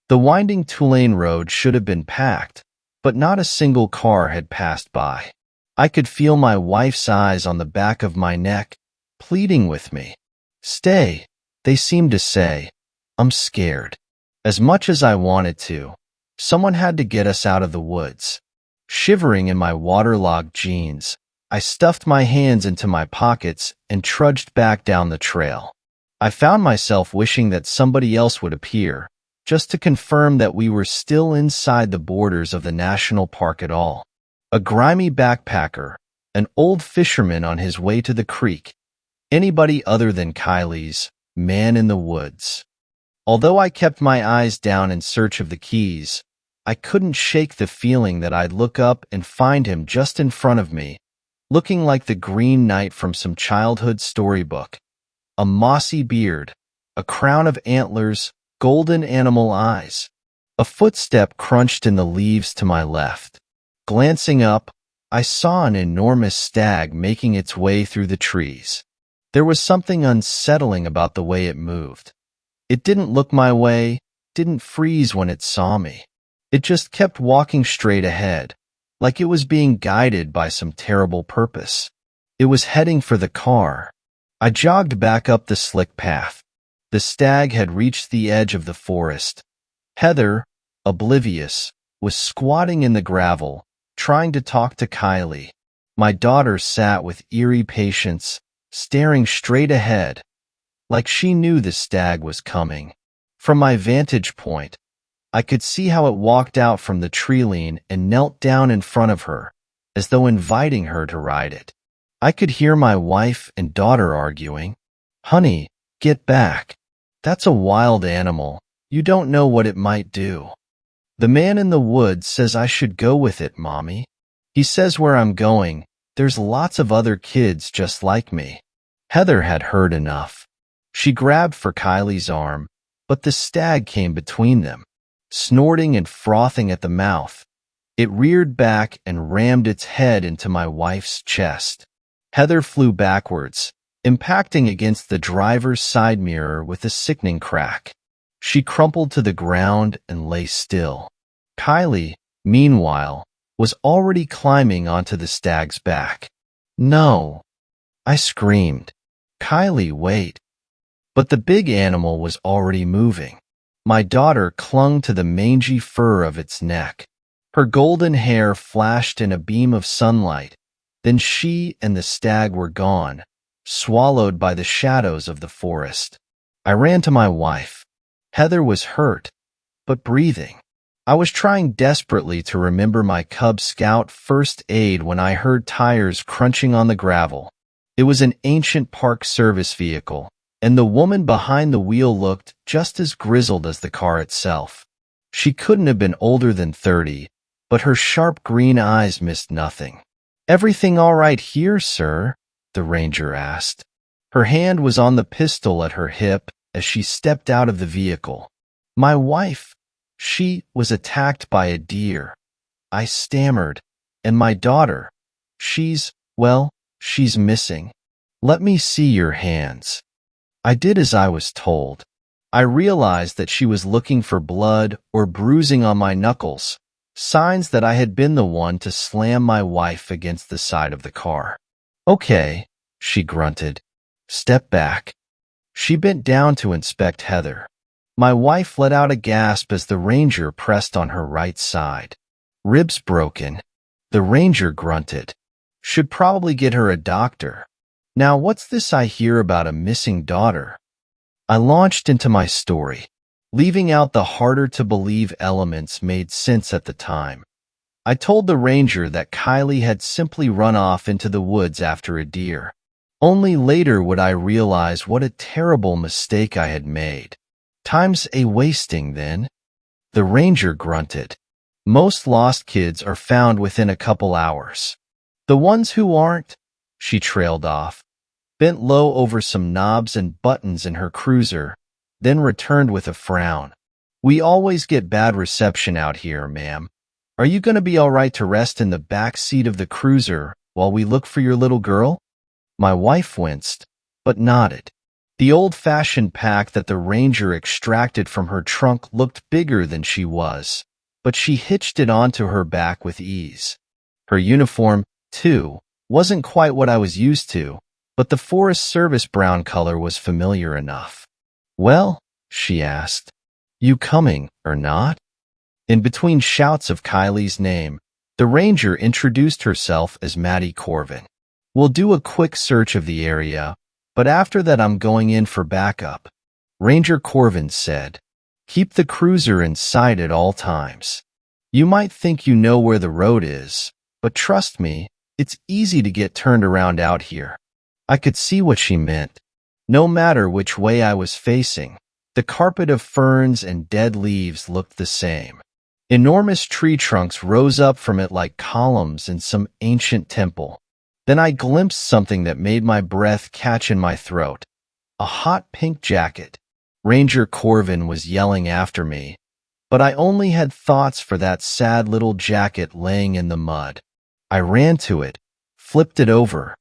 The winding two-lane road should have been packed, but not a single car had passed by. I could feel my wife's eyes on the back of my neck, pleading with me. Stay, they seemed to say. I'm scared. As much as I wanted to, someone had to get us out of the woods. Shivering in my waterlogged jeans, I stuffed my hands into my pockets and trudged back down the trail. I found myself wishing that somebody else would appear, just to confirm that we were still inside the borders of the national park at all. A grimy backpacker, an old fisherman on his way to the creek, anybody other than Kylie's man in the woods. Although I kept my eyes down in search of the keys, I couldn't shake the feeling that I'd look up and find him just in front of me, looking like the Green Knight from some childhood storybook. A mossy beard, a crown of antlers, golden animal eyes. A footstep crunched in the leaves to my left. Glancing up, I saw an enormous stag making its way through the trees. There was something unsettling about the way it moved. It didn't look my way, didn't freeze when it saw me. It just kept walking straight ahead, like it was being guided by some terrible purpose. It was heading for the car. I jogged back up the slick path. The stag had reached the edge of the forest. Heather, oblivious, was squatting in the gravel, trying to talk to Kylie. My daughter sat with eerie patience, staring straight ahead, like she knew the stag was coming. From my vantage point, I could see how it walked out from the tree line and knelt down in front of her, as though inviting her to ride it. I could hear my wife and daughter arguing. Honey, get back. That's a wild animal. You don't know what it might do. The man in the woods says I should go with it, Mommy. He says where I'm going, there's lots of other kids just like me. Heather had heard enough. She grabbed for Kylie's arm, but the stag came between them. Snorting and frothing at the mouth, it reared back and rammed its head into my wife's chest. Heather flew backwards, impacting against the driver's side mirror with a sickening crack. She crumpled to the ground and lay still. Kylie, meanwhile, was already climbing onto the stag's back. No! I screamed. Kylie, wait. But the big animal was already moving. My daughter clung to the mangy fur of its neck. Her golden hair flashed in a beam of sunlight. Then she and the stag were gone, swallowed by the shadows of the forest. I ran to my wife. Heather was hurt, but breathing. I was trying desperately to remember my Cub Scout first aid when I heard tires crunching on the gravel. It was an ancient Park Service vehicle, and the woman behind the wheel looked just as grizzled as the car itself. She couldn't have been older than 30, but her sharp green eyes missed nothing. Everything all right here, sir? The ranger asked. Her hand was on the pistol at her hip as she stepped out of the vehicle. My wife, she was attacked by a deer. I stammered. And my daughter, she's missing. Let me see your hands. I did as I was told. I realized that she was looking for blood or bruising on my knuckles, signs that I had been the one to slam my wife against the side of the car. Okay, she grunted. Step back. She bent down to inspect Heather. My wife let out a gasp as the ranger pressed on her right side. Ribs broken. The ranger grunted. Should probably get her a doctor. Now what's this I hear about a missing daughter? I launched into my story. Leaving out the harder-to-believe elements made sense at the time. I told the ranger that Kylie had simply run off into the woods after a deer. Only later would I realize what a terrible mistake I had made. Time's a-wasting, then. The ranger grunted. Most lost kids are found within a couple hours. The ones who aren't, she trailed off, bent low over some knobs and buttons in her cruiser, then returned with a frown. We always get bad reception out here, ma'am. Are you going to be all right to rest in the back seat of the cruiser while we look for your little girl? My wife winced, but nodded. The old-fashioned pack that the ranger extracted from her trunk looked bigger than she was, but she hitched it onto her back with ease. Her uniform, too, wasn't quite what I was used to, but the Forest Service brown color was familiar enough. "Well," she asked, "you coming or not?" In between shouts of Kylie's name, the ranger introduced herself as Maddie Corvin. "We'll do a quick search of the area, but after that I'm going in for backup," Ranger Corvin said. "Keep the cruiser in sight at all times. You might think you know where the road is, but trust me, it's easy to get turned around out here." I could see what she meant. No matter which way I was facing, the carpet of ferns and dead leaves looked the same. Enormous tree trunks rose up from it like columns in some ancient temple. Then I glimpsed something that made my breath catch in my throat. A hot pink jacket. Ranger Corvin was yelling after me, but I only had thoughts for that sad little jacket laying in the mud. I ran to it, flipped it over.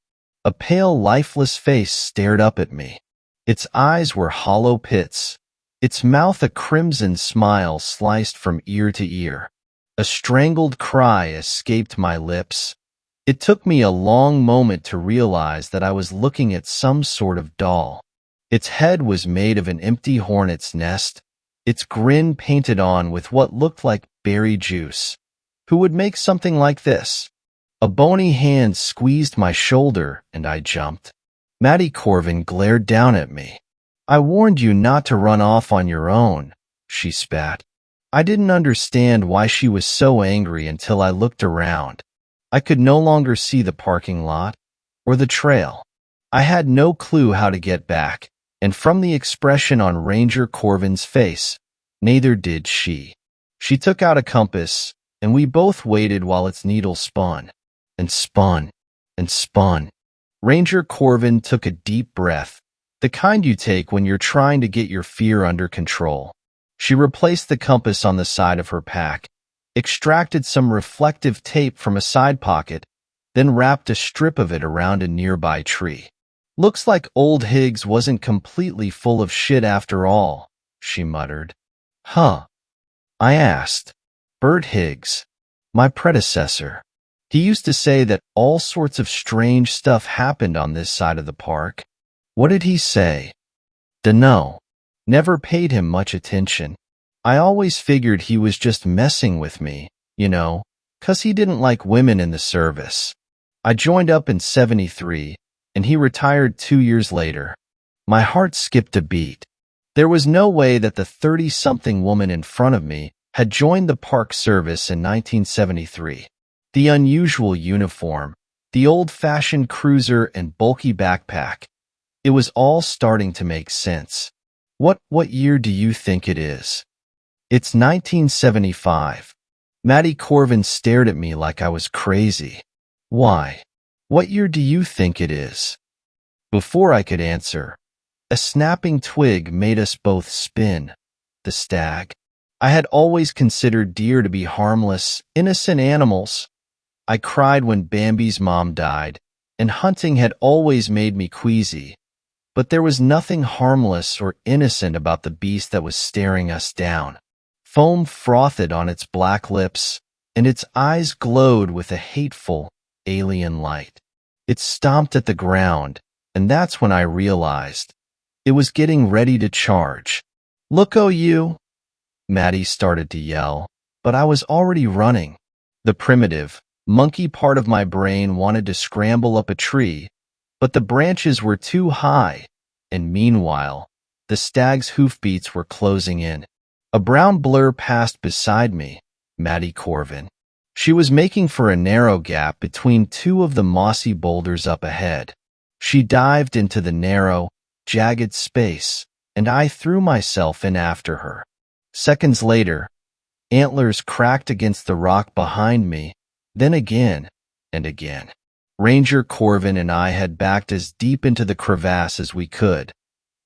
A pale, lifeless face stared up at me. Its eyes were hollow pits, its mouth a crimson smile sliced from ear to ear. A strangled cry escaped my lips. It took me a long moment to realize that I was looking at some sort of doll. Its head was made of an empty hornet's nest, its grin painted on with what looked like berry juice. Who would make something like this? A bony hand squeezed my shoulder, and I jumped. Maddie Corvin glared down at me. "I warned you not to run off on your own," she spat. I didn't understand why she was so angry until I looked around. I could no longer see the parking lot or the trail. I had no clue how to get back, and from the expression on Ranger Corvin's face, neither did she. She took out a compass, and we both waited while its needle spun, and spun, and spun. Ranger Corvin took a deep breath, the kind you take when you're trying to get your fear under control. She replaced the compass on the side of her pack, extracted some reflective tape from a side pocket, then wrapped a strip of it around a nearby tree. "Looks like old Higgs wasn't completely full of shit after all," she muttered. "Huh?" I asked. "Bert Higgs, my predecessor. He used to say that all sorts of strange stuff happened on this side of the park." "What did he say?" "Dunno. Never paid him much attention. I always figured he was just messing with me, 'cause he didn't like women in the service. I joined up in '73, and he retired 2 years later." My heart skipped a beat. There was no way that the 30-something woman in front of me had joined the park service in 1973. The unusual uniform, the old-fashioned cruiser and bulky backpack. It was all starting to make sense. What year do you think it is?" "It's 1975. Maddie Corvin stared at me like I was crazy. "Why? What year do you think it is?" Before I could answer, a snapping twig made us both spin. The stag. I had always considered deer to be harmless, innocent animals. I cried when Bambi's mom died, and hunting had always made me queasy. But there was nothing harmless or innocent about the beast that was staring us down. Foam frothed on its black lips, and its eyes glowed with a hateful, alien light. It stomped at the ground, and that's when I realized it was getting ready to charge. "Look-o you!" Maddie started to yell, but I was already running. The primitive, monkey part of my brain wanted to scramble up a tree, but the branches were too high, and meanwhile, the stag's hoofbeats were closing in. A brown blur passed beside me, Maddie Corvin. She was making for a narrow gap between two of the mossy boulders up ahead. She dived into the narrow, jagged space, and I threw myself in after her. Seconds later, antlers cracked against the rock behind me, then again and again. Ranger Corvin and I had backed as deep into the crevasse as we could.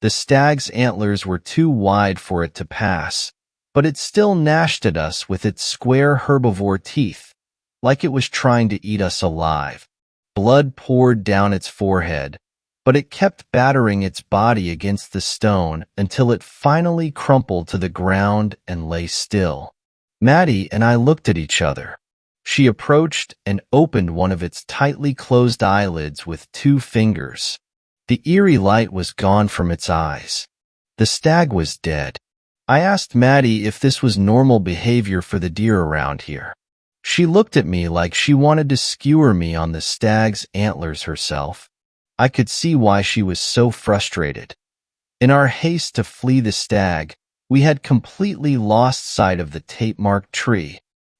The stag's antlers were too wide for it to pass, but it still gnashed at us with its square herbivore teeth, like it was trying to eat us alive. Blood poured down its forehead, but it kept battering its body against the stone until it finally crumpled to the ground and lay still. Maddie and I looked at each other. She approached and opened one of its tightly closed eyelids with 2 fingers. The eerie light was gone from its eyes. The stag was dead. I asked Maddie if this was normal behavior for the deer around here. She looked at me like she wanted to skewer me on the stag's antlers herself. I could see why she was so frustrated. In our haste to flee the stag, we had completely lost sight of the tape-marked tree.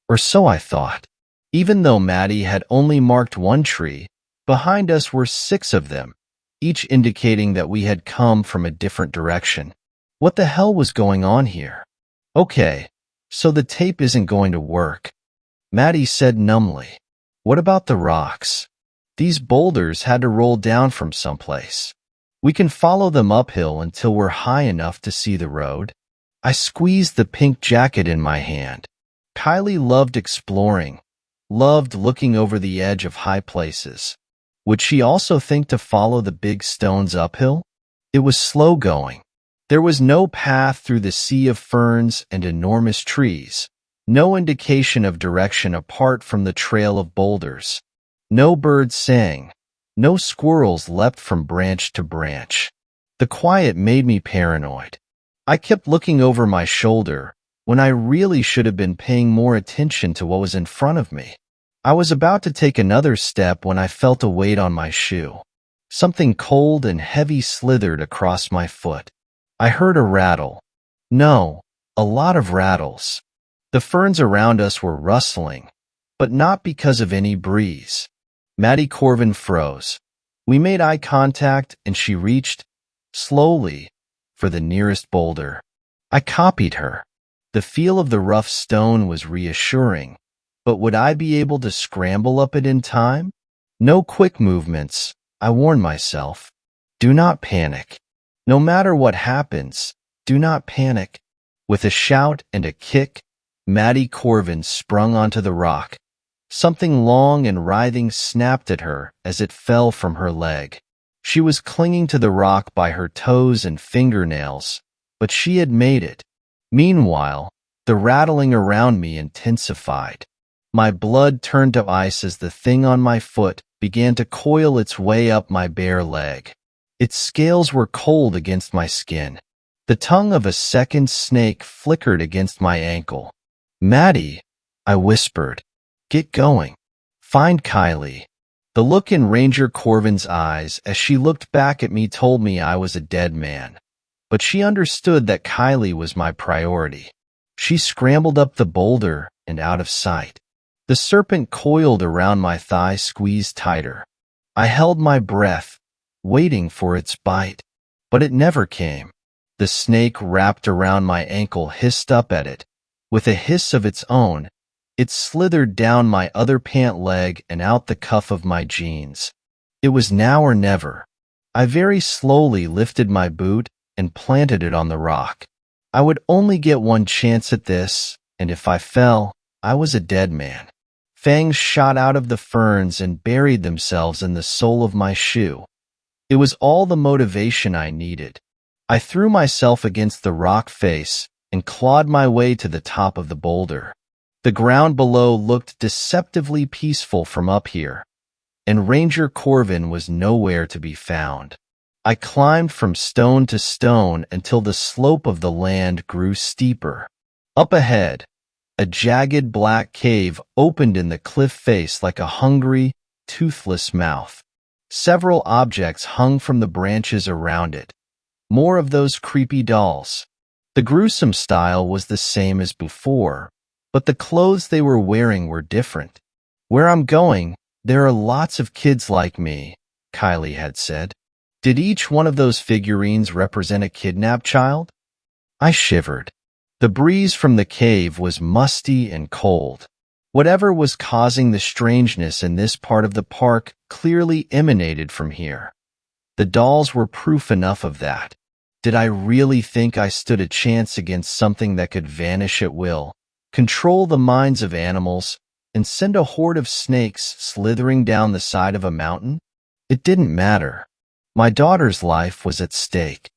Or so I thought. Even though Maddie had only marked 1 tree, behind us were 6 of them, each indicating that we had come from a different direction. What the hell was going on here? Okay, so the tape isn't going to work, Maddie said numbly. What about the rocks? These boulders had to roll down from someplace. We can follow them uphill until we're high enough to see the road. I squeezed the pink jacket in my hand. Kylie loved exploring, loved looking over the edge of high places. Would she also think to follow the big stones uphill? It was slow going. There was no path through the sea of ferns and enormous trees, no indication of direction apart from the trail of boulders. No birds sang, no squirrels leapt from branch to branch. The quiet made me paranoid. I kept looking over my shoulder when I really should have been paying more attention to what was in front of me. I was about to take another step when I felt a weight on my shoe. Something cold and heavy slithered across my foot. I heard a rattle. No, a lot of rattles. The ferns around us were rustling, but not because of any breeze. Maddie Corvin froze. We made eye contact and she reached, slowly, for the nearest boulder. I copied her. The feel of the rough stone was reassuring, but would I be able to scramble up it in time? No quick movements, I warned myself. Do not panic. No matter what happens, do not panic. With a shout and a kick, Maddie Corvin sprung onto the rock. Something long and writhing snapped at her as it fell from her leg. She was clinging to the rock by her toes and fingernails, but she had made it. Meanwhile, the rattling around me intensified. My blood turned to ice as the thing on my foot began to coil its way up my bare leg. Its scales were cold against my skin. The tongue of a second snake flickered against my ankle. Maddie, I whispered. Get going. Find Kylie. The look in Ranger Corvin's eyes as she looked back at me told me I was a dead man. But she understood that Kylie was my priority. She scrambled up the boulder and out of sight. The serpent coiled around my thigh, squeezed tighter. I held my breath, waiting for its bite, but it never came. The snake wrapped around my ankle hissed up at it. With a hiss of its own, it slithered down my other pant leg and out the cuff of my jeans. It was now or never. I very slowly lifted my boot and planted it on the rock. I would only get one chance at this, and if I fell, I was a dead man. Fangs shot out of the ferns and buried themselves in the sole of my shoe. It was all the motivation I needed. I threw myself against the rock face and clawed my way to the top of the boulder. The ground below looked deceptively peaceful from up here, and Ranger Corvin was nowhere to be found. I climbed from stone to stone until the slope of the land grew steeper. Up ahead, a jagged black cave opened in the cliff face like a hungry, toothless mouth. Several objects hung from the branches around it. More of those creepy dolls. The gruesome style was the same as before, but the clothes they were wearing were different. Where I'm going, there are lots of kids like me, Kylie had said. Did each one of those figurines represent a kidnapped child? I shivered. The breeze from the cave was musty and cold. Whatever was causing the strangeness in this part of the park clearly emanated from here. The dolls were proof enough of that. Did I really think I stood a chance against something that could vanish at will, control the minds of animals, and send a horde of snakes slithering down the side of a mountain? It didn't matter. My daughter's life was at stake.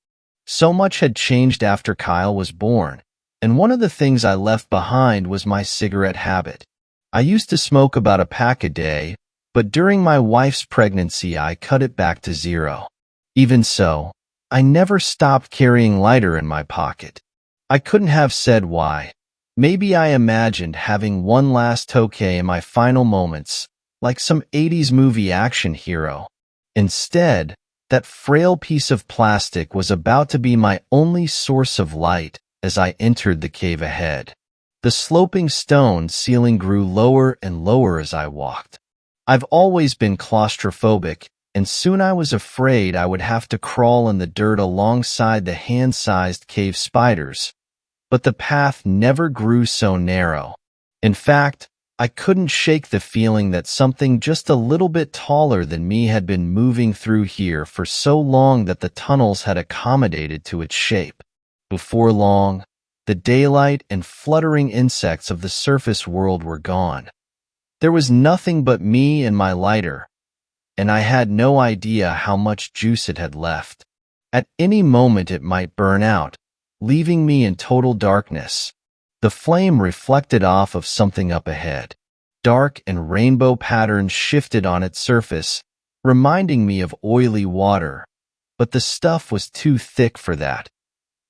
So much had changed after Kyle was born, and one of the things I left behind was my cigarette habit. I used to smoke about a pack a day, but during my wife's pregnancy I cut it back to 0. Even so, I never stopped carrying lighter in my pocket. I couldn't have said why. Maybe I imagined having one last toke in my final moments, like some 80s movie action hero. Instead, that frail piece of plastic was about to be my only source of light as I entered the cave ahead. The sloping stone ceiling grew lower and lower as I walked. I've always been claustrophobic, and soon I was afraid I would have to crawl in the dirt alongside the hand-sized cave spiders. But the path never grew so narrow. In fact, I couldn't shake the feeling that something just a little bit taller than me had been moving through here for so long that the tunnels had accommodated to its shape. Before long, the daylight and fluttering insects of the surface world were gone. There was nothing but me and my lighter, and I had no idea how much juice it had left. At any moment it might burn out, leaving me in total darkness. The flame reflected off of something up ahead. Dark and rainbow patterns shifted on its surface, reminding me of oily water, but the stuff was too thick for that.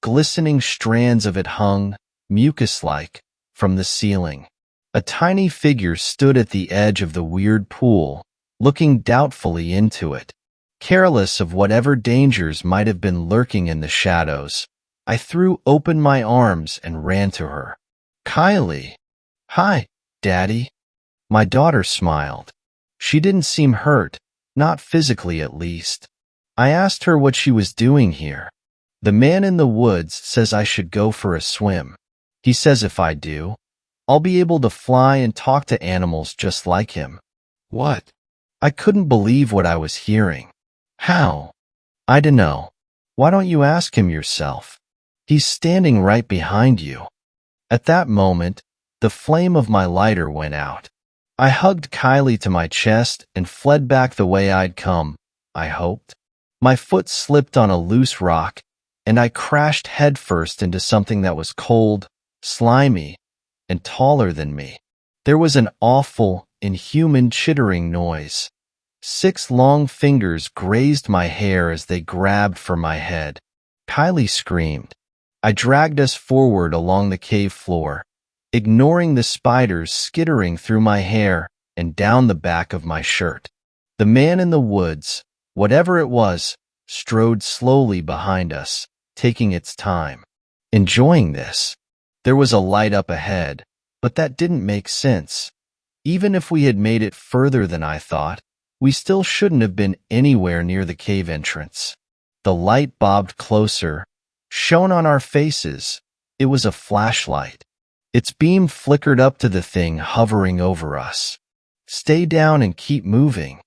Glistening strands of it hung, mucus-like, from the ceiling. A tiny figure stood at the edge of the weird pool, looking doubtfully into it. Careless of whatever dangers might have been lurking in the shadows, I threw open my arms and ran to her. "Kylie." "Hi, Daddy." My daughter smiled. She didn't seem hurt, not physically at least. I asked her what she was doing here. "The man in the woods says I should go for a swim. He says if I do, I'll be able to fly and talk to animals just like him." What? I couldn't believe what I was hearing. "How?" "I dunno. Why don't you ask him yourself? He's standing right behind you." At that moment, the flame of my lighter went out. I hugged Kylie to my chest and fled back the way I'd come, I hoped. My foot slipped on a loose rock, and I crashed headfirst into something that was cold, slimy, and taller than me. There was an awful, inhuman chittering noise. 6 long fingers grazed my hair as they grabbed for my head. Kylie screamed. I dragged us forward along the cave floor, ignoring the spiders skittering through my hair and down the back of my shirt. The man in the woods, whatever it was, strode slowly behind us, taking its time. Enjoying this. There was a light up ahead, but that didn't make sense. Even if we had made it further than I thought, we still shouldn't have been anywhere near the cave entrance. The light bobbed closer, shone on our faces. It was a flashlight. Its beam flickered up to the thing hovering over us. "Stay down and keep moving,"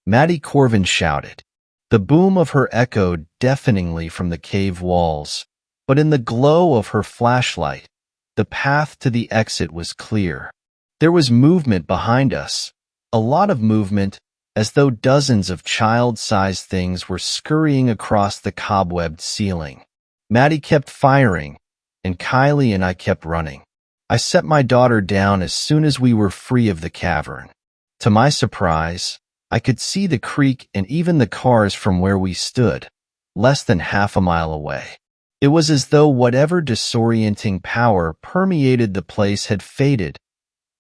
Maddie Corvin shouted. The boom of her echoed deafeningly from the cave walls, but in the glow of her flashlight, the path to the exit was clear. There was movement behind us, a lot of movement, as though dozens of child-sized things were scurrying across the cobwebbed ceiling. Maddie kept firing, and Kylie and I kept running. I set my daughter down as soon as we were free of the cavern. To my surprise, I could see the creek and even the cars from where we stood, less than half a mile away. It was as though whatever disorienting power permeated the place had faded,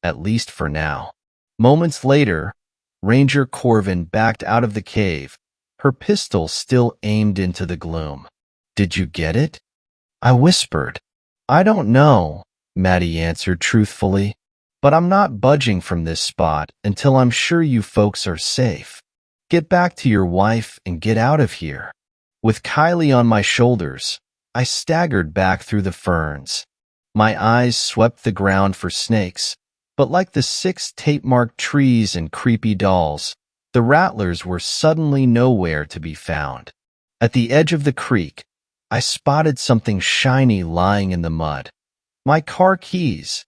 at least for now. Moments later, Ranger Corvin backed out of the cave, her pistol still aimed into the gloom. "Did you get it?" I whispered. "I don't know," Maddie answered truthfully, "but I'm not budging from this spot until I'm sure you folks are safe. Get back to your wife and get out of here." With Kylie on my shoulders, I staggered back through the ferns. My eyes swept the ground for snakes, but like the 6 tape-marked trees and creepy dolls, the rattlers were suddenly nowhere to be found. At the edge of the creek, I spotted something shiny lying in the mud. My car keys.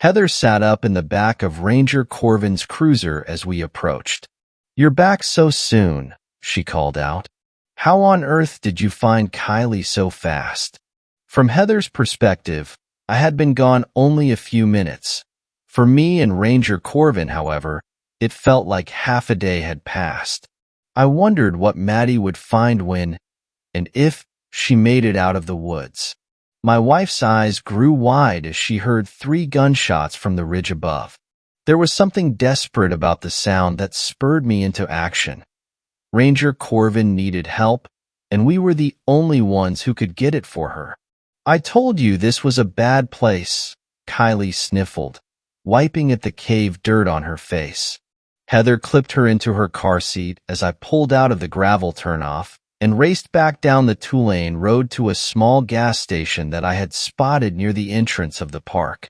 Heather sat up in the back of Ranger Corvin's cruiser as we approached. "You're back so soon," she called out. "How on earth did you find Kylie so fast?" From Heather's perspective, I had been gone only a few minutes. For me and Ranger Corvin, however, it felt like half a day had passed. I wondered what Maddie would find when, and if, she made it out of the woods. My wife's eyes grew wide as she heard 3 gunshots from the ridge above. There was something desperate about the sound that spurred me into action. Ranger Corvin needed help, and we were the only ones who could get it for her. "I told you this was a bad place," Kylie sniffled, wiping at the cave dirt on her face. Heather clipped her into her car seat as I pulled out of the gravel turnoff and raced back down the two-lane road to a small gas station that I had spotted near the entrance of the park.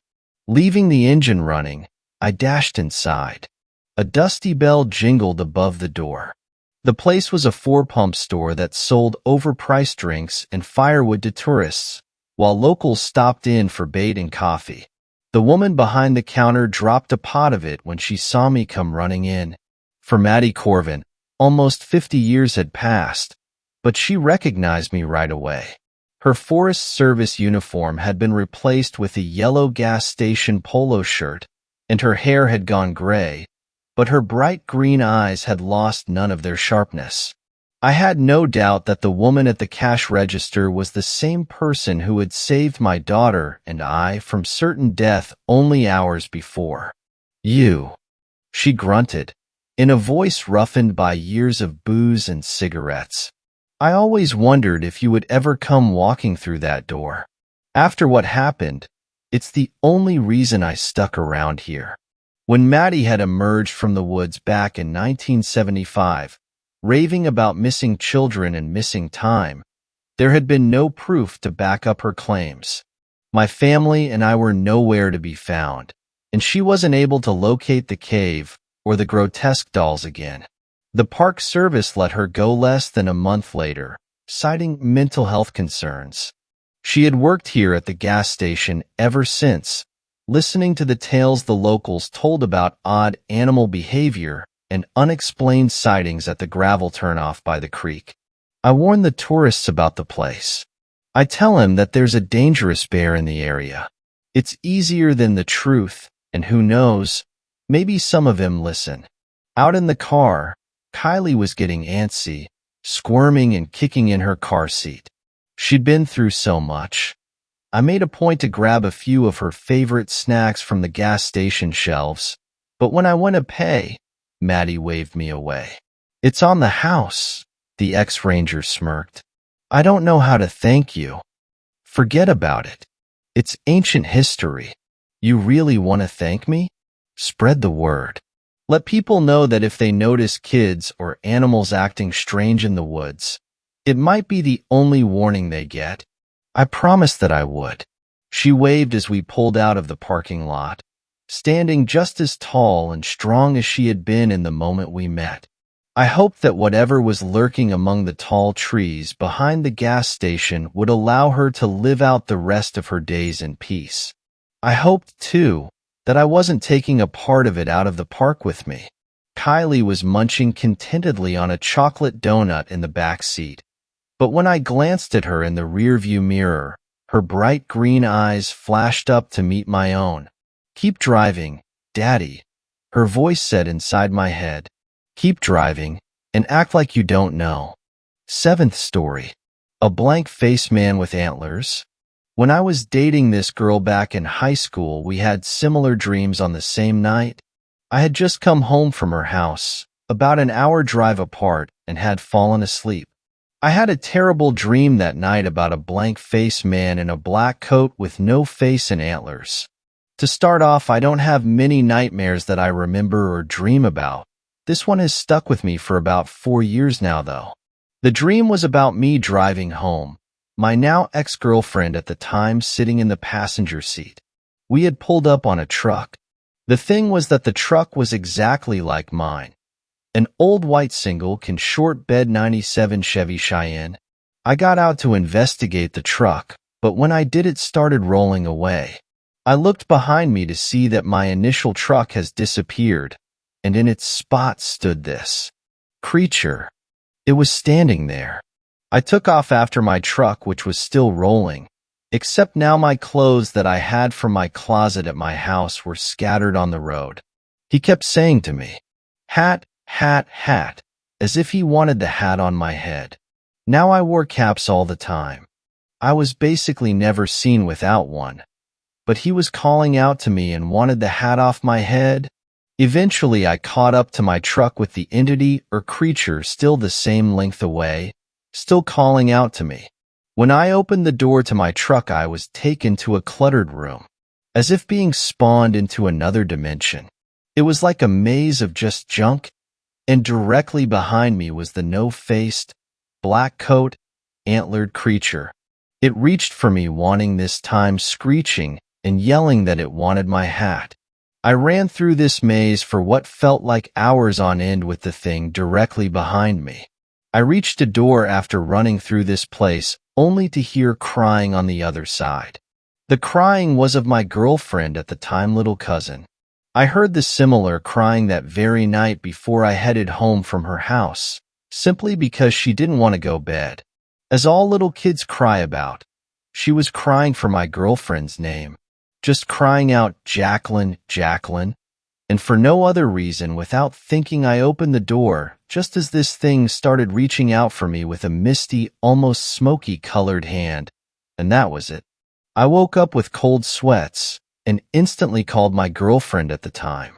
Leaving the engine running, I dashed inside. A dusty bell jingled above the door. The place was a 4-pump store that sold overpriced drinks and firewood to tourists, while locals stopped in for bait and coffee. The woman behind the counter dropped a pot of it when she saw me come running in. For Maddie Corvin, almost 50 years had passed, but she recognized me right away. Her Forest Service uniform had been replaced with a yellow gas station polo shirt, and her hair had gone gray, but her bright green eyes had lost none of their sharpness. I had no doubt that the woman at the cash register was the same person who had saved my daughter and I from certain death only hours before. "You," she grunted, in a voice roughened by years of booze and cigarettes. "I always wondered if you would ever come walking through that door. After what happened, it's the only reason I stuck around here." When Maddie had emerged from the woods back in 1975, raving about missing children and missing time, there had been no proof to back up her claims. My family and I were nowhere to be found, and she wasn't able to locate the cave or the grotesque dolls again. The Park Service let her go less than a month later, citing mental health concerns. She had worked here at the gas station ever since, listening to the tales the locals told about odd animal behavior and unexplained sightings at the gravel turnoff by the creek. I warn the tourists about the place. I tell him that there's a dangerous bear in the area. It's easier than the truth, and who knows, maybe some of them listen. Out in the car, Kylie was getting antsy, squirming and kicking in her car seat. She'd been through so much. I made a point to grab a few of her favorite snacks from the gas station shelves, but when I went to pay, Maddie waved me away. "It's on the house," the ex-ranger smirked. "I don't know how to thank you." "Forget about it. It's ancient history. You really want to thank me? Spread the word. Let people know that if they notice kids or animals acting strange in the woods, it might be the only warning they get." I promised that I would. She waved as we pulled out of the parking lot, standing just as tall and strong as she had been in the moment we met. I hoped that whatever was lurking among the tall trees behind the gas station would allow her to live out the rest of her days in peace. I hoped, too, that I wasn't taking a part of it out of the park with me. Kylie was munching contentedly on a chocolate donut in the back seat, but when I glanced at her in the rearview mirror, her bright green eyes flashed up to meet my own. "Keep driving, Daddy," her voice said inside my head. "Keep driving, and act like you don't know." 7th story. A blank-faced man with antlers. When I was dating this girl back in high school, we had similar dreams on the same night. I had just come home from her house, about an hour drive apart, and had fallen asleep. I had a terrible dream that night about a blank-faced man in a black coat with no face and antlers. To start off, I don't have many nightmares that I remember or dream about. This one has stuck with me for about 4 years now, though. The dream was about me driving home, my now ex-girlfriend at the time sitting in the passenger seat. We had pulled up on a truck. The thing was that the truck was exactly like mine. An old white single-can short bed 97 Chevy Cheyenne. I got out to investigate the truck, but when I did, it started rolling away. I looked behind me to see that my initial truck has disappeared, and in its spot stood this creature. It was standing there. I took off after my truck, which was still rolling, except now my clothes that I had from my closet at my house were scattered on the road. He kept saying to me, "Hat, hat, hat," as if he wanted the hat on my head. Now I wore caps all the time. I was basically never seen without one, but he was calling out to me and wanted the hat off my head. Eventually, I caught up to my truck with the entity or creature still the same length away, still calling out to me. When I opened the door to my truck, I was taken to a cluttered room, as if being spawned into another dimension. It was like a maze of just junk, and directly behind me was the no-faced, black coat, antlered creature. It reached for me, wanting, this time screeching and yelling that it wanted my hat. I ran through this maze for what felt like hours on end with the thing directly behind me. I reached a door after running through this place, only to hear crying on the other side. The crying was of my girlfriend at the time, little cousin. I heard the similar crying that very night before I headed home from her house, simply because she didn't want to go to bed. As all little kids cry about, she was crying for my girlfriend's name, just crying out, "Jacqueline, Jacqueline," and for no other reason. Without thinking, I opened the door, just as this thing started reaching out for me with a misty, almost smoky-colored hand, and that was it. I woke up with cold sweats, and instantly called my girlfriend at the time.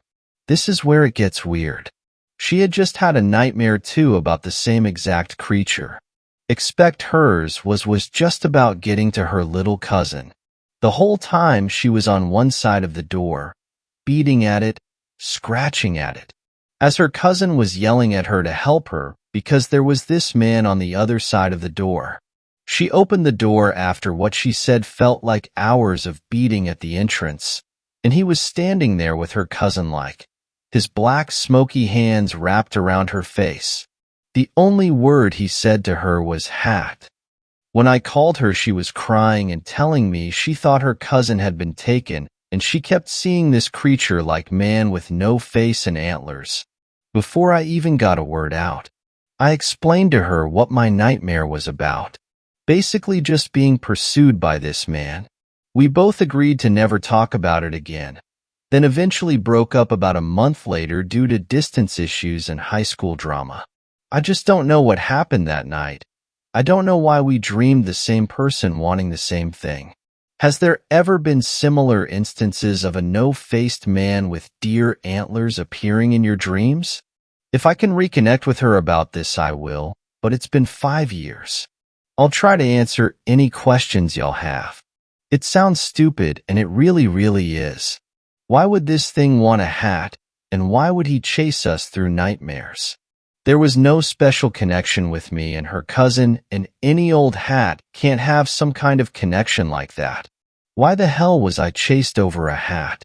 This is where it gets weird. She had just had a nightmare too about the same exact creature. Expect hers was just about getting to her little cousin. The whole time she was on one side of the door, beating at it, scratching at it, as her cousin was yelling at her to help her because there was this man on the other side of the door. She opened the door after what she said felt like hours of beating at the entrance, and he was standing there with her cousin, like his black smoky hands wrapped around her face. The only word he said to her was hat. When I called her, she was crying and telling me she thought her cousin had been taken, and she kept seeing this creature-like man with no face and antlers. Before I even got a word out, I explained to her what my nightmare was about. Basically just being pursued by this man. We both agreed to never talk about it again, then eventually broke up about a month later due to distance issues and high school drama. I just don't know what happened that night. I don't know why we dreamed the same person wanting the same thing. Has there ever been similar instances of a no-faced man with deer antlers appearing in your dreams? If I can reconnect with her about this, I will, but it's been 5 years. I'll try to answer any questions y'all have. It sounds stupid, and it really, really is. Why would this thing want a hat, and why would he chase us through nightmares? There was no special connection with me and her cousin, and any old hat can't have some kind of connection like that. Why the hell was I chased over a hat?